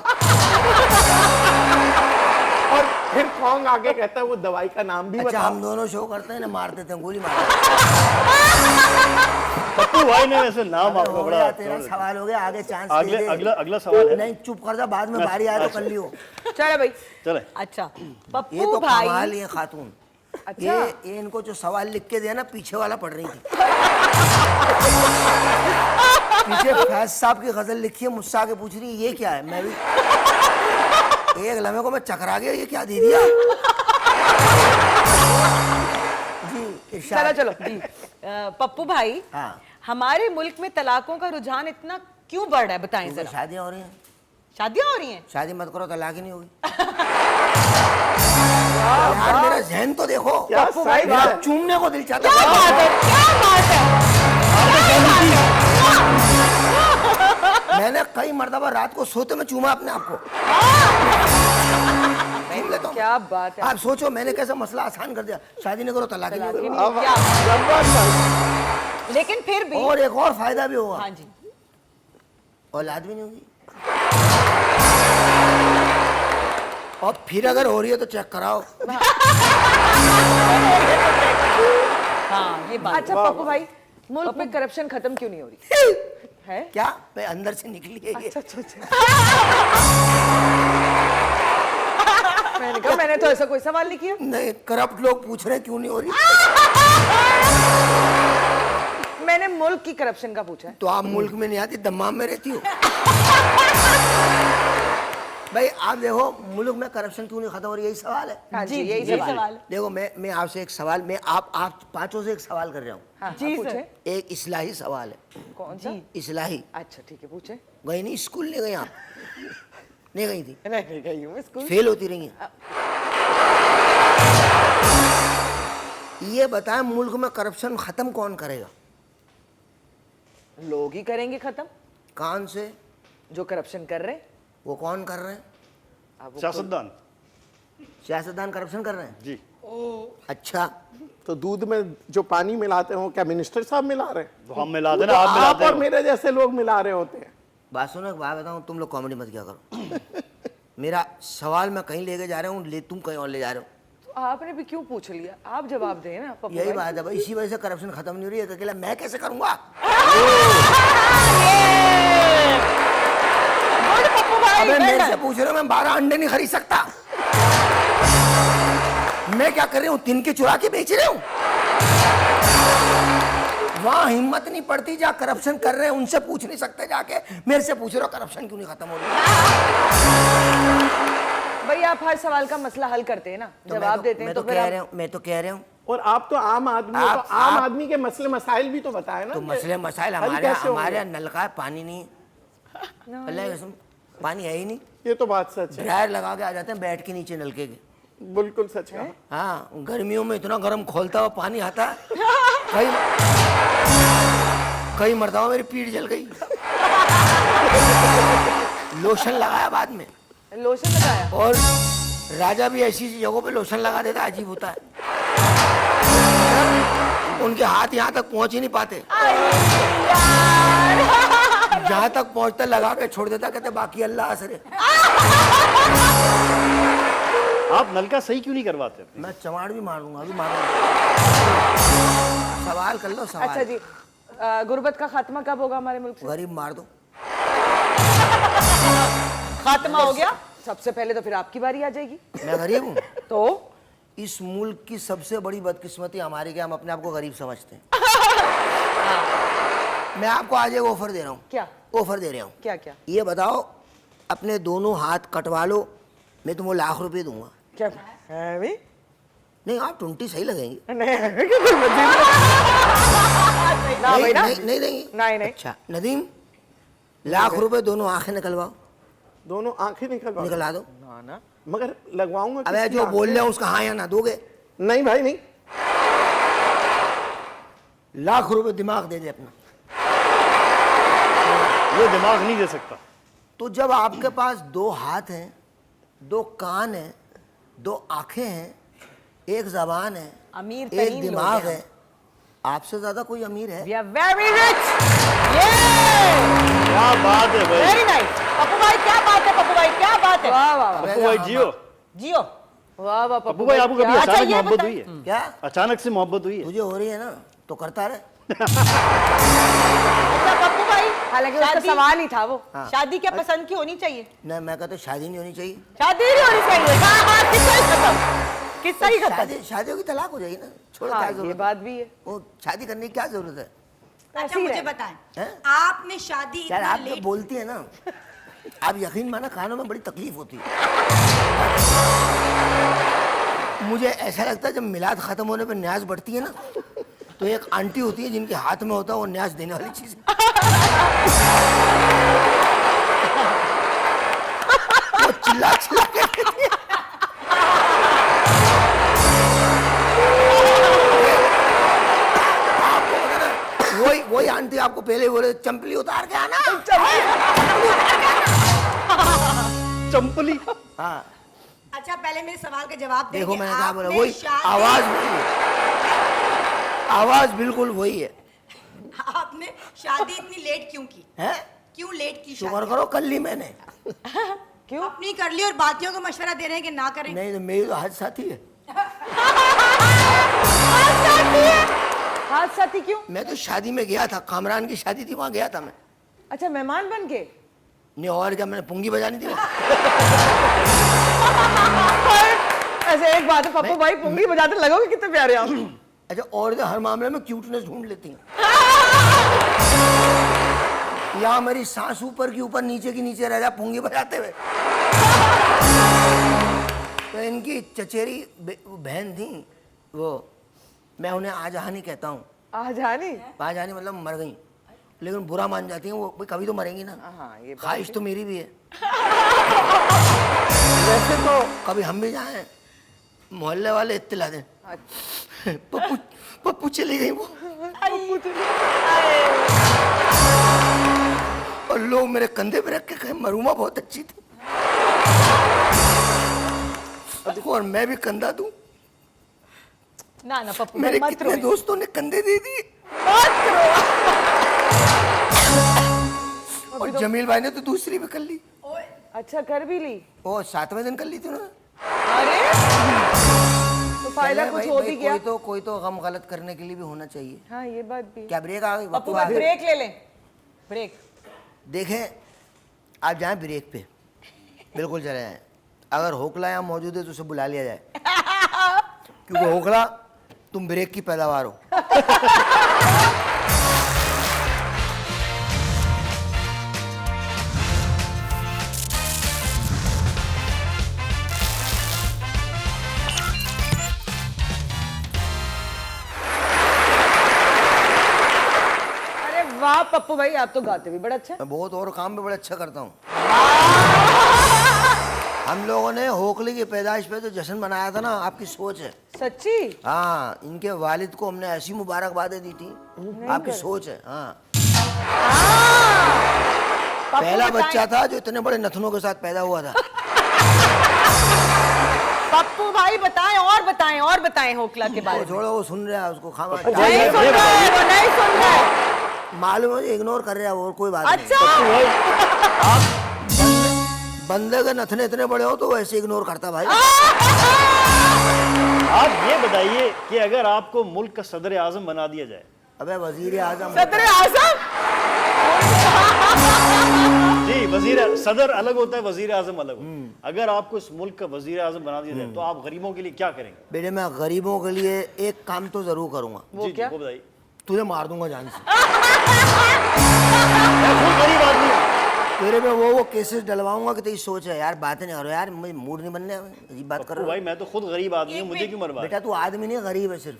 Speaker 4: और फिर कौन आगे कहता है वो दवाई का नाम भी
Speaker 1: अच्छा
Speaker 4: बताओ।
Speaker 1: हम दोनों शो करते हैं ना, मार देते हैं, गोली मार देते
Speaker 7: पप्पू भाई ने वैसे नाम
Speaker 1: हैं।
Speaker 7: आपको
Speaker 1: हो
Speaker 7: बड़ा
Speaker 1: गया तेरा सवाल, हो गया, आगे चांस दे
Speaker 7: अगले
Speaker 1: दे।
Speaker 7: अगला सवाल है।
Speaker 1: नहीं चुप कर जा, बाद में बारी आए तो कर लियो।
Speaker 2: चलो भाई।
Speaker 7: चले।
Speaker 3: अच्छा
Speaker 1: ये
Speaker 3: पप्पू
Speaker 1: तो
Speaker 3: भाई
Speaker 1: कमाल है खातून।
Speaker 2: अच्छा।
Speaker 1: ये इनको जो सवाल लिख के दिया ना, पीछे वाला पढ़ रही थी। पीछे फैज साहब की गजल लिखी है, मुझसे आके पूछ रही है ये क्या है। मैं भी एक लम्हे को मैं चकरा गया, ये क्या दे दिया। जी इरशाद।
Speaker 2: चलो जी।
Speaker 3: पप्पू भाई
Speaker 1: हाँ।
Speaker 3: हमारे मुल्क में तलाकों का रुझान इतना क्यों बढ़ रहा है, बताएं
Speaker 1: क्योंकि
Speaker 3: जरा।
Speaker 1: शादियां हो रही हैं।
Speaker 3: शादियां हो रही हैं।
Speaker 1: शादी मत करो, तलाक ही नहीं होगी। यार मेरा जहन तो देखो,
Speaker 4: क्या साइड
Speaker 1: मेरा
Speaker 4: है।
Speaker 1: चूमने को दिल चाहता
Speaker 3: क्या बात है, क्या बात है।
Speaker 1: मैंने कई मर्तबा रात को सोते में चूमा अपने आप को। चूम लेता हूं।
Speaker 2: क्या बात है।
Speaker 1: आप सोचो मैंने कैसा मसला आसान कर दिया, शादी नहीं करो तलाक ही नहीं होगी।
Speaker 3: अब क्या
Speaker 4: जबरदस्त।
Speaker 3: लेकिन फिर भी
Speaker 1: और एक और फायदा भी होगा,
Speaker 3: हाँ जी
Speaker 1: औलाद भी नहीं होगी। और फिर अगर हो रही है तो चेक कराओ।
Speaker 3: हाँ ये बात
Speaker 2: अच्छा पप्पू भाई, मुल्क में करप्शन खत्म क्यों नहीं हो रही है?
Speaker 1: क्या मैं अंदर से निकली है ये?
Speaker 2: अच्छा। मैंने कहा मैंने तो ऐसा कोई सवाल नहीं किया।
Speaker 1: नहीं, करप्ट लोग पूछ रहे हैं क्यों नहीं हो रही।
Speaker 2: मैंने मुल्क की करप्शन का पूछा है।
Speaker 1: तो आप मुल्क में नहीं आती, दम्माम में रहती हो। भाई आप देखो मुल्क में करप्शन क्यों नहीं खत्म हो रही, यही सवाल है।
Speaker 2: हाँ जी,
Speaker 3: जी,
Speaker 2: यही
Speaker 3: यही
Speaker 2: सवाल है।
Speaker 3: सवाल है।
Speaker 1: देखो मैं आपसे एक सवाल, मैं आप पांचों से एक सवाल कर रहा हूँ।
Speaker 2: हाँ,
Speaker 3: जी,
Speaker 2: आप पूछे।
Speaker 1: एक इस्लाही सवाल है।
Speaker 2: कौन सा?
Speaker 1: इस्लाही।
Speaker 2: अच्छा ठीक है, पूछे।
Speaker 1: गई नहीं स्कूल, नहीं गई आप? नहीं गई थी?
Speaker 2: नहीं गई हूँ स्कूल।
Speaker 1: फेल होती रही हैं। ये बताएं मुल्क में करप्शन खत्म कौन करेगा?
Speaker 2: लोग ही करेंगे खत्म,
Speaker 1: कान से
Speaker 2: जो करप्शन कर रहे हैं।
Speaker 1: वो कौन कर रहे हैं?
Speaker 2: अब वो
Speaker 7: सियासतदान।
Speaker 1: सियासतदान करप्शन कर रहे हैं।
Speaker 7: जी।
Speaker 1: अच्छा,
Speaker 4: तो दूध में जो पानी मिलाते हो क्या मिनिस्टर साहब मिला रहे हैं?
Speaker 7: वो हम मिलाते ना,
Speaker 4: तो
Speaker 7: आप
Speaker 4: आप
Speaker 7: मिलाते
Speaker 4: और
Speaker 7: हो।
Speaker 4: मेरे जैसे लोग मिला रहे होते हैं।
Speaker 1: बात सुनो, एक बात बताऊं, तुम लोग कॉमेडी मत किया करो। मेरा सवाल मैं कहीं लेके जा रहा हूँ, तुम कहीं और ले जा रहे हो।
Speaker 2: तो आपने भी क्यों पूछ लिया, आप जवाब दें ना पप्पू
Speaker 1: यही
Speaker 2: भाई।
Speaker 1: बात है भाई, इसी वजह से करप्शन खत्म नहीं हो रही है। अकेला मैं कैसे करूंगा?
Speaker 3: गुड पप्पू भाई,
Speaker 1: अबे
Speaker 3: well
Speaker 1: मेरे
Speaker 3: done.
Speaker 1: से पूछ रहे हो, मैं 12 अंडे नहीं खरीद सकता। मैं क्या कर रही हूँ, तिनके चुरा के बेच रहे हूँ। वहां हिम्मत नहीं पड़ती, जहाँ करप्शन कर रहे हैं उनसे पूछ नहीं सकते जाके, मेरे से पूछ रहे हो करप्शन क्यों नहीं खत्म हो रही?
Speaker 2: भाई आप हर सवाल का मसला हल करते हैं ना, जवाब देते हैं,
Speaker 1: मैं
Speaker 2: तो
Speaker 1: तो
Speaker 2: फिर
Speaker 1: कह
Speaker 2: आप-
Speaker 1: रहा हूँ, मैं तो कह रहा हूँ,
Speaker 4: और आप तो आम आदमी हो, तो
Speaker 1: आप-
Speaker 4: आम
Speaker 1: आप-
Speaker 4: आदमी के मसले मसाइल भी तो बताए ना।
Speaker 1: तो
Speaker 4: कि
Speaker 1: मसले मसाइल
Speaker 4: हल
Speaker 1: हमारे
Speaker 4: कैसे होंगे?
Speaker 1: हमारे यहाँ नल का है, पानी नहीं है। अल्लाह की कसम, पानी है ही नहीं।
Speaker 4: ये तो बात सच है,
Speaker 1: ड्रायर लगा के आ जाते हैं बैठ के नीचे नलके के।
Speaker 4: बिल्कुल सच कहा।
Speaker 1: हाँ, गर्मियों में इतना गर्म खोलता हुआ पानी आता है, कई मरतबा मेरी पीठ जल गई। लोशन लगाया बाद में,
Speaker 2: लोशन लगाया।
Speaker 1: और राजा भी ऐसी ऐसी जगहों पे लोशन लगा देता है, अजीब होता है। उनके हाथ यहाँ तक पहुंच ही नहीं पाते, जहाँ तक पहुंचता लगा के छोड़ देता, कहते बाकी अल्लाह असरे।
Speaker 7: आप नलका सही क्यों नहीं करवाते अपने?
Speaker 1: मैं चमाड़ भी मारूंगा, अभी मारूंगा। सवाल कर लो, सवाल।
Speaker 2: अच्छा जी, गुर्बत का खात्मा कब होगा हमारे मुल्क से?
Speaker 1: गरीब मार दो।
Speaker 3: खात्मा हो गया।
Speaker 2: सबसे पहले तो फिर आपकी बारी आ जाएगी।
Speaker 1: मैं गरीब हूँ?
Speaker 2: तो
Speaker 1: इस मुल्क की सबसे बड़ी बदकिस्मती हमारी कि हम अपने आप को गरीब समझते हैं। मैं आपको आज एक ऑफर दे रहा हूँ।
Speaker 2: क्या
Speaker 1: ऑफर दे रहा हूँ?
Speaker 2: क्या क्या
Speaker 1: ये बताओ, अपने दोनों हाथ कटवा लो, मैं तुमको ₹1,00,000 दूंगा।
Speaker 2: क्या है भी?
Speaker 1: नहीं, आप 20 सही लगेंगे।
Speaker 2: नहीं है कि गुर्बत जी? ना भाई ना,
Speaker 1: नहीं देंगी?
Speaker 2: नहीं नहीं।
Speaker 1: अच्छा नदीम, ₹1,00,000 दोनों आंखें निकलवाओ,
Speaker 4: दोनों आंखें
Speaker 1: निकला दो।
Speaker 2: ना ना,
Speaker 4: मगर लगवाऊंगा
Speaker 1: अबे
Speaker 4: किसकी
Speaker 1: जो बोल
Speaker 4: आंखें?
Speaker 1: रहे हो उसका हाँ या ना दोगे?
Speaker 4: नहीं भाई नहीं।
Speaker 1: ₹1,00,000 दिमाग दे दे अपना।
Speaker 7: ये दिमाग नहीं दे सकता।
Speaker 1: तो जब आपके पास 2 हाथ हैं, 2 कान हैं, 2 आंखें हैं, 1 जबान है,
Speaker 3: अमीर
Speaker 1: 1
Speaker 3: तरीन लोग
Speaker 1: दिमाग
Speaker 3: हैं
Speaker 1: है, आपसे ज्यादा कोई अमीर है?
Speaker 3: We are very rich. Yeah.
Speaker 7: क्या बात है भाई।
Speaker 3: Very nice. पप्पू भाई क्या बात है, पप्पू भाई क्या बात है।
Speaker 2: वाह वाह वाह
Speaker 7: पप्पू भाई जियो।
Speaker 3: जियो।
Speaker 2: वाह वाह
Speaker 7: पप्पू भाई, आपको कभी
Speaker 2: क्या-
Speaker 7: अचानक
Speaker 3: ये
Speaker 7: मोहब्बत
Speaker 3: बताइए।
Speaker 7: हुई है?
Speaker 1: क्या
Speaker 7: अचानक से मोहब्बत हुई है?
Speaker 1: तुझे हो रही है ना, तो करता रहे।
Speaker 3: अच्छा पप्पू भाई,
Speaker 2: हालांकि उसका
Speaker 3: शादी-
Speaker 2: सवाल ही था वो।
Speaker 3: शादी क्या पसंद की होनी चाहिए?
Speaker 1: नहीं, मैं कहता शादी नहीं होनी चाहिए।
Speaker 3: शादी नहीं होनी चाहिए। हाँ हाँ, किस्सा ही खत्म, किस्सा ही खत्म।
Speaker 1: शादियों की तलाक हो जाएगी ना, छोड़ो।
Speaker 2: हाँ,
Speaker 1: क्या
Speaker 2: ये
Speaker 1: जरूरत
Speaker 2: बात भी है।
Speaker 1: है? वो शादी करने की क्या जरूरत है?
Speaker 8: अच्छा
Speaker 2: ऐसे ही
Speaker 8: मुझे
Speaker 2: रहे।
Speaker 8: बताएं,
Speaker 1: हैं?
Speaker 8: आपने शादी
Speaker 1: यार
Speaker 8: इतना
Speaker 1: आप तो
Speaker 8: लेट
Speaker 1: बोलती है ना, आप यकीन माना कानों में बड़ी तकलीफ होती है। मुझे ऐसा लगता है जब मिलाद खत्म होने पर न्याज बढ़ती है ना, तो एक आंटी होती है जिनके हाथ में होता है वो न्याज देने वाली चीज। वो चिल्ला चिल्ला के कहती है। आपको पता ना, वही आंटी आपको पहले बोले चंपली उतार के आना।
Speaker 7: चंपली।
Speaker 1: हाँ,
Speaker 8: अच्छा पहले मेरे सवाल का जवाब दें
Speaker 1: देखो
Speaker 8: कि
Speaker 1: मैंने क्या बोला,
Speaker 8: आपने
Speaker 1: वही
Speaker 8: शादी-
Speaker 1: आवाज वही है, आवाज बिल्कुल वही है।
Speaker 8: आपने शादी इतनी लेट क्यों की?
Speaker 1: हैं?
Speaker 8: क्यों लेट की
Speaker 1: शुक्र
Speaker 8: शादी?
Speaker 1: करो कर ली मैंने।
Speaker 2: क्यों?
Speaker 8: अपनी कर ली और बातियों को मशवरा दे रहे हैं कि ना करें।
Speaker 1: नहीं तो मेरी तो हज साथी है।
Speaker 2: हाथ साथी क्यों?
Speaker 1: मैं तो शादी में गया था, कामरान की शादी थी, वहां गया था मैं।
Speaker 2: अच्छा मेहमान बन के?
Speaker 1: नहीं और क्या, मैंने पुंगी बजानी थी वहाँ।
Speaker 2: ऐसे एक बात है पप्पू भाई, पुंगी बजाते लगोगे कितने प्यारे आप।
Speaker 1: अच्छा, और हर मामले में क्यूटनेस ढूंढ लेती हैं। यहाँ मेरी सांस ऊपर की ऊपर नीचे की नीचे रह जाए पुंगी बजाते हुए। तो इनकी चचेरी बहन थी वो, मैं उन्हें आजहानी कहता हूँ।
Speaker 2: आजानी?
Speaker 1: आजहानी मतलब मर गई, लेकिन बुरा मान जाती हैं वो, भाई कभी तो मरेंगी ना।
Speaker 2: हाँ, ये बात
Speaker 1: ख्वाहिश तो मेरी भी है। वैसे तो कभी हम भी जाएं, मोहल्ले वाले इत्तला दें, पप्पू पप्पू चली गई वो, और लोग मेरे कंधे पे रख के कहे मरूमा बहुत अच्छी थी, और मैं भी कंधा दूं।
Speaker 3: ना ना पप्पू
Speaker 1: मेरे
Speaker 3: मत
Speaker 1: कितने
Speaker 3: रोइए।
Speaker 1: दोस्तों ने कंधे दे दिए, और जमील भाई ने तो दूसरी भी कर ली।
Speaker 2: अच्छा, कर भी ली?
Speaker 1: ओ 7वें दिन कर ली थी उन्होंने।
Speaker 2: अरे तो फायदा
Speaker 1: चले
Speaker 2: कुछ
Speaker 1: भाई,
Speaker 2: हो
Speaker 1: भाई,
Speaker 2: भी गया।
Speaker 1: कोई तो गम गलत करने के लिए भी होना चाहिए।
Speaker 2: हाँ, ये बात भी।
Speaker 1: क्या ब्रेक आ गई?
Speaker 3: पप्पू
Speaker 1: वक्त आ गया।
Speaker 3: ब्रेक ले लें, ब्रेक।
Speaker 1: देखें, आप जाएं ब्रेक पे, बिल्कुल चले जाएं। अगर होकला यहाँ मौजूद है तो उसे बुला लिया जाए, क्योंकि होकला तुम ब्रेक की पैदावार हो।
Speaker 2: अरे वाह पप्पू भाई, आप तो गाते भी बड़ा अच्छा।
Speaker 1: मैं बहुत और काम भी बड़ा अच्छा करता हूँ। हम लोगों ने होकले की पैदाइश पे जो जश्न मनाया था ना, आपकी सोच है।
Speaker 2: सच्ची?
Speaker 1: हाँ, इनके वालिद को हमने ऐसी मुबारकबादें दी थी, आपकी सोच है। हाँ, पहला बच्चा था जो इतने बड़े नथनों के साथ पैदा हुआ था।
Speaker 3: पप्पू भाई बताएं और बताएं होकला के बारे
Speaker 1: वो
Speaker 3: में।
Speaker 1: छोड़ो, वो सुन रहा है, उसको खामा
Speaker 3: नहीं सुन रहा है, वो नहीं सुन रहा है।
Speaker 1: मालूम है, इग्नोर कर रहा है, और कोई बात
Speaker 3: अच्छा
Speaker 1: नहीं। बंदे के नथने इतने बड़े हो तो वैसे इग्नोर करता भाई।
Speaker 7: आप ये बताइए कि अगर आपको मुल्क का सदर आजम बना दिया जाए।
Speaker 1: अबे वजीर आजम,
Speaker 3: सदर आजम।
Speaker 7: जी, सदर अलग होता है, वजीर आजम अलग होता है। अगर आपको इस मुल्क का वजीर आजम बना दिया जाए तो आप गरीबों के लिए क्या करेंगे?
Speaker 1: बेटे मैं गरीबों के लिए एक काम तो जरूर करूंगा।
Speaker 7: जी
Speaker 2: क्या?
Speaker 7: वो बताइए।
Speaker 1: तुझे मार दूंगा जान से।
Speaker 7: मैं खुद गरीब आदमी हूँ।
Speaker 1: तेरे में वो केसेस डलवाऊंगा कि तेरी सोच है यार, बातें नहीं करो यार, मुझे मूड नहीं बनने, अजीब बात कर रहा
Speaker 7: भाई मैं तो खुद गरीब आदमी हूँ, मुझे क्यों मरवा?
Speaker 1: बेटा तू आदमी नहीं गरीब है सिर्फ।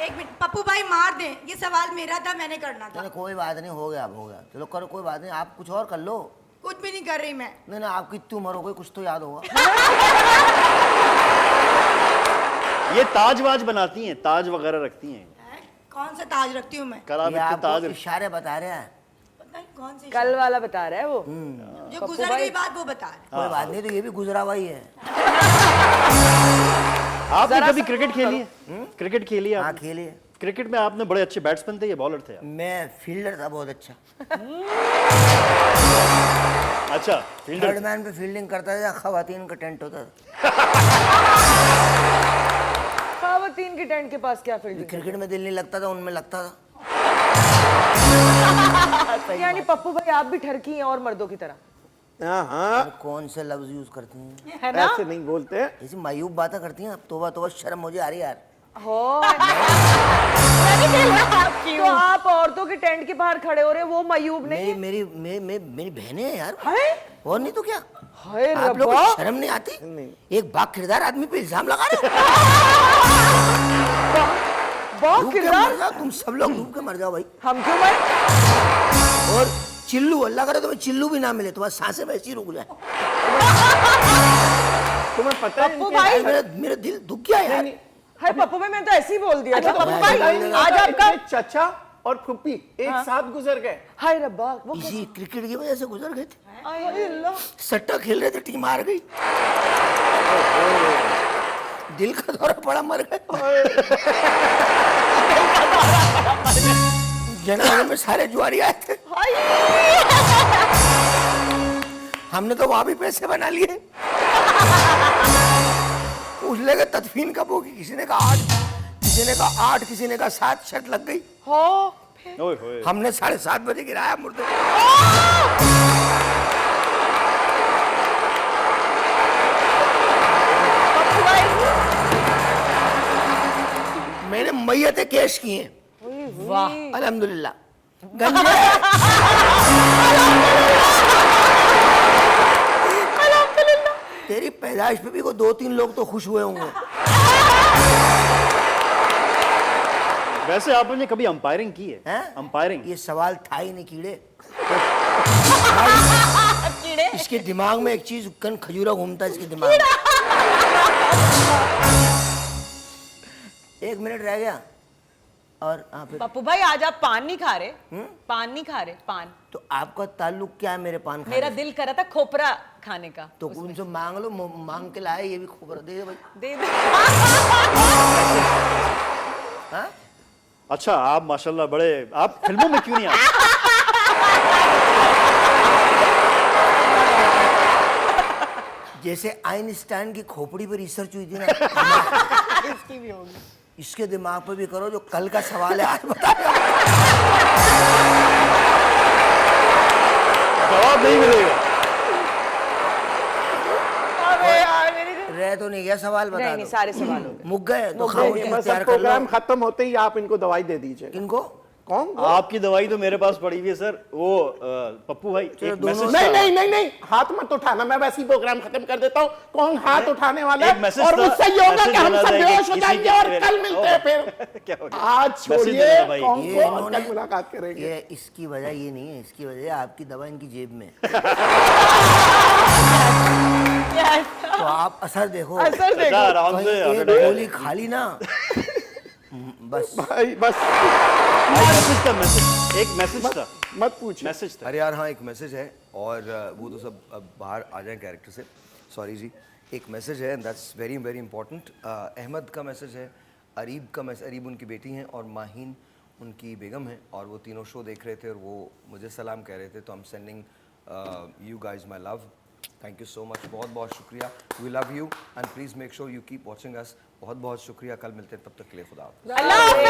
Speaker 8: एक मिनट पप्पू भाई मार दे, ये सवाल मेरा था, मैंने करना था।
Speaker 1: चलो कोई बात नहीं, हो गया अब हो गया, चलो करो, कोई बात नहीं, आप कुछ और कर लो।
Speaker 8: कुछ भी नहीं कर रही मैं।
Speaker 1: नहीं ना, आपकी इतनी उम्र हो गई, कुछ तो याद होगा।
Speaker 7: ये ताज वाज बनाती हैं, ताज वगैरह रखती हैं।
Speaker 8: कौन सा ताज रखती हूँ मैं?
Speaker 7: कल आप
Speaker 1: ये
Speaker 7: इतने
Speaker 1: आपको
Speaker 7: ताज
Speaker 1: इशारे बता रहे हैं।
Speaker 8: पता नहीं कौन सी
Speaker 2: कल वाला बता रहा है वो।
Speaker 8: जो गुजर गई बात वो बता रहे।
Speaker 1: कोई बात नहीं, तो ये भी गुजरा हुआ ही है।
Speaker 7: आपने कभी क्रिकेट खेली है? क्रिकेट खेली है
Speaker 1: हाँ
Speaker 7: आपने?
Speaker 1: खेलिए।
Speaker 7: क्रिकेट में आपने बड़े अच्छे बैट्समैन थे या बॉलर थे आप?
Speaker 1: मैं फील्डर था बहुत अच्छा।
Speaker 7: अच्छा, फील्डर।
Speaker 1: थर्ड मैन पे फील्डिंग करता था, खवातीन का टेंट होता था।
Speaker 2: खवातीन के टेंट के पास क्या फील्डिंग?
Speaker 1: क्रिकेट में दिल नहीं लगता था, उनमें लगता था।
Speaker 2: यानी पप्पू भाई आप भी ठरकी हैं और मर्दों की तरह।
Speaker 4: हाँ,
Speaker 1: कौन से लफ्ज यूज करती हैं?
Speaker 3: है ना?
Speaker 4: ऐसे नहीं बोलते हैं।
Speaker 1: ऐसी मायूब बातें करती हैं। अब तोबा तोबा, शर्म मुझे आ रही है यार।
Speaker 2: हो तो आप औरतों के टेंट के बाहर खड़े हो रहे, वो मयूब नहीं?
Speaker 1: मेरी मेरी बहनें हैं यार,
Speaker 2: है?
Speaker 1: और नहीं तो क्या।
Speaker 2: हाय
Speaker 1: आप लोग
Speaker 2: रब्बा।
Speaker 1: को शर्म नहीं आती? एक बाग किरदार आदमी पे इल्जाम लगा रहे हो।
Speaker 2: बहुत
Speaker 1: डूब के
Speaker 2: किरदार।
Speaker 1: मर जाओ, तुम सब लोग डूब के मर जाओ भाई।
Speaker 2: हम क्यों मरे?
Speaker 1: और चिल्लू, अल्लाह करे तुम्हें चिल्लू भी ना मिले, तुम्हारी सांसें वैसी ही रुक जाए।
Speaker 4: तुम्हें पता है
Speaker 3: पप्पू
Speaker 4: इनके-
Speaker 3: भाई,
Speaker 1: मेरा दिल दुख गया यार।
Speaker 2: हाय पप्पू भाई, मैंने तो ऐसे ही बोल दिया
Speaker 3: अच्छा
Speaker 2: था।
Speaker 3: पप्पू भाई,
Speaker 1: नहीं,
Speaker 3: आज आपका
Speaker 4: इनके चचा और फुप्पी एक साथ गुजर गए।
Speaker 2: हाय रब्बा, वो
Speaker 1: इसी क्रिकेट की वजह से गुजर गए थे।
Speaker 2: हाय अल्लाह।
Speaker 1: सट्टा खेल रहे थे, टीम हार गई, दिल का दौरा पड़ा, मर गए। जनाजे में सारे जुआरी आए थे, हमने तो वहां भी पैसे बना लिए। पूछ लेगा तदफीन कब होगी? किसी ने कहा 8, किसी ने कहा 8, किसी ने कहा 7, शर्त लग गई।
Speaker 2: हो
Speaker 7: ओए होए।
Speaker 1: हमने 7:30 बजे गिराया मुर्दे। मैंने मैयतें कैश की हैं,
Speaker 3: वाह,
Speaker 1: अल्हम्दुलिल्लाह। गंजे पैदाइश पे भी को 2-3 लोग तो खुश हुए होंगे।
Speaker 7: वैसे आपने कभी अंपायरिंग की है?
Speaker 1: हैं?
Speaker 7: अंपायरिंग?
Speaker 1: ये सवाल था ही नहीं कीड़े।
Speaker 3: कीड़े
Speaker 1: इसके दिमाग में एक चीज कन खजूरा घूमता है इसके दिमाग में। 1 मिनट रह गया और फिर
Speaker 3: पप्पू भाई आज आप पान नहीं खा रहे, पान नहीं खा रहे, पान।
Speaker 1: तो आपका ताल्लुक क्या है मेरे पान खाने
Speaker 3: मेरा
Speaker 1: से?
Speaker 3: दिल करा था खोपरा खाने का।
Speaker 1: तो उनसे मांग लो, मांग के लाए, ये भी खबर दे दे भाई।
Speaker 3: दे दे।
Speaker 1: हाँ?
Speaker 7: अच्छा, आप माशाल्लाह बड़े, आप फिल्मों में क्यों नहीं आते?
Speaker 1: जैसे आइंस्टाइन की खोपड़ी पे रिसर्च हुई थी ना,
Speaker 3: इसकी भी होगी।
Speaker 1: इसके दिमाग पे भी करो, जो कल का सवाल है आज बता।
Speaker 7: जवाब नहीं मिलेगा।
Speaker 3: अबे यार मेरी
Speaker 1: रह तो नहीं गया सवाल, बता
Speaker 2: नहीं नहीं,
Speaker 1: दो।
Speaker 2: सारे सवाल हो गए।
Speaker 1: मुक गए तो
Speaker 4: नहीं,
Speaker 1: खामोशी
Speaker 4: बस
Speaker 1: इख्तियार
Speaker 4: अब
Speaker 1: कर लो।
Speaker 4: प्रोग्राम खत्म होते ही आप इनको दवाई दे दीजिए।
Speaker 1: इनको
Speaker 4: कौन?
Speaker 7: आपकी दवाई तो मेरे पास पड़ी हुई है सर। वो पप्पू भाई एक
Speaker 1: दोनों-
Speaker 7: मैसेज
Speaker 4: नहीं
Speaker 7: था।
Speaker 4: नहीं नहीं नहीं, हाथ मत उठाना, मैं वैसे ही प्रोग्राम खत्म कर देता हूँ। कौन हाथ उठाने वाला
Speaker 7: एक
Speaker 4: है?
Speaker 7: मैसेज
Speaker 4: और
Speaker 7: था,
Speaker 4: उससे ये होगा
Speaker 7: मैसेज
Speaker 4: कि हम
Speaker 7: देना
Speaker 4: सब
Speaker 7: था कि
Speaker 4: बेहोश हो
Speaker 7: किसी
Speaker 4: जाएंगे
Speaker 7: की
Speaker 4: और
Speaker 7: ट्रेन-
Speaker 4: कल मिलते हैं फिर।
Speaker 7: क्या हो गया?
Speaker 4: आज
Speaker 7: मैसेज
Speaker 4: छोड़िए,
Speaker 7: देना था भाई।
Speaker 4: कौन
Speaker 1: ये
Speaker 4: को और
Speaker 1: इन्होंने-
Speaker 4: कल मुलाकात करेंगे।
Speaker 1: ये इसकी वजह ये नहीं है, इसकी वजह आपकी दवा इनकी जेब में है। तो आप असर देखो।
Speaker 2: असर
Speaker 7: अच्छा,
Speaker 2: देखो।
Speaker 7: आराम
Speaker 1: कहीं
Speaker 7: से
Speaker 1: एक
Speaker 7: अगर-
Speaker 1: गोली खा ली ना, बस।
Speaker 4: भाई बस
Speaker 7: मैसेज था, मैसेज, एक मैसेज था,
Speaker 4: मत पूछिए।
Speaker 7: मैसेज था।
Speaker 1: अरे यार हाँ, एक मैसेज है और वो तो सब अब बाहर आ जाए कैरेक्टर से, सॉरी जी। एक मैसेज है, that's very very important. Ahmed का मैसेज है, अरीब का मैसेज। अरीब उनकी बेटी हैं और माहीन उनकी बेगम है, और वो तीनों शो देख रहे थे और वो मुझे सलाम कह रहे थे। तो I am sending you guys my love, thank you so much, बहुत बहुत शुक्रिया। We love you and please make sure you keep watching us. बहुत बहुत शुक्रिया, कल मिलते हैं, तब तक के लिए खुदा हाफ़िज़।
Speaker 3: अल्लाह हाफ़िज़।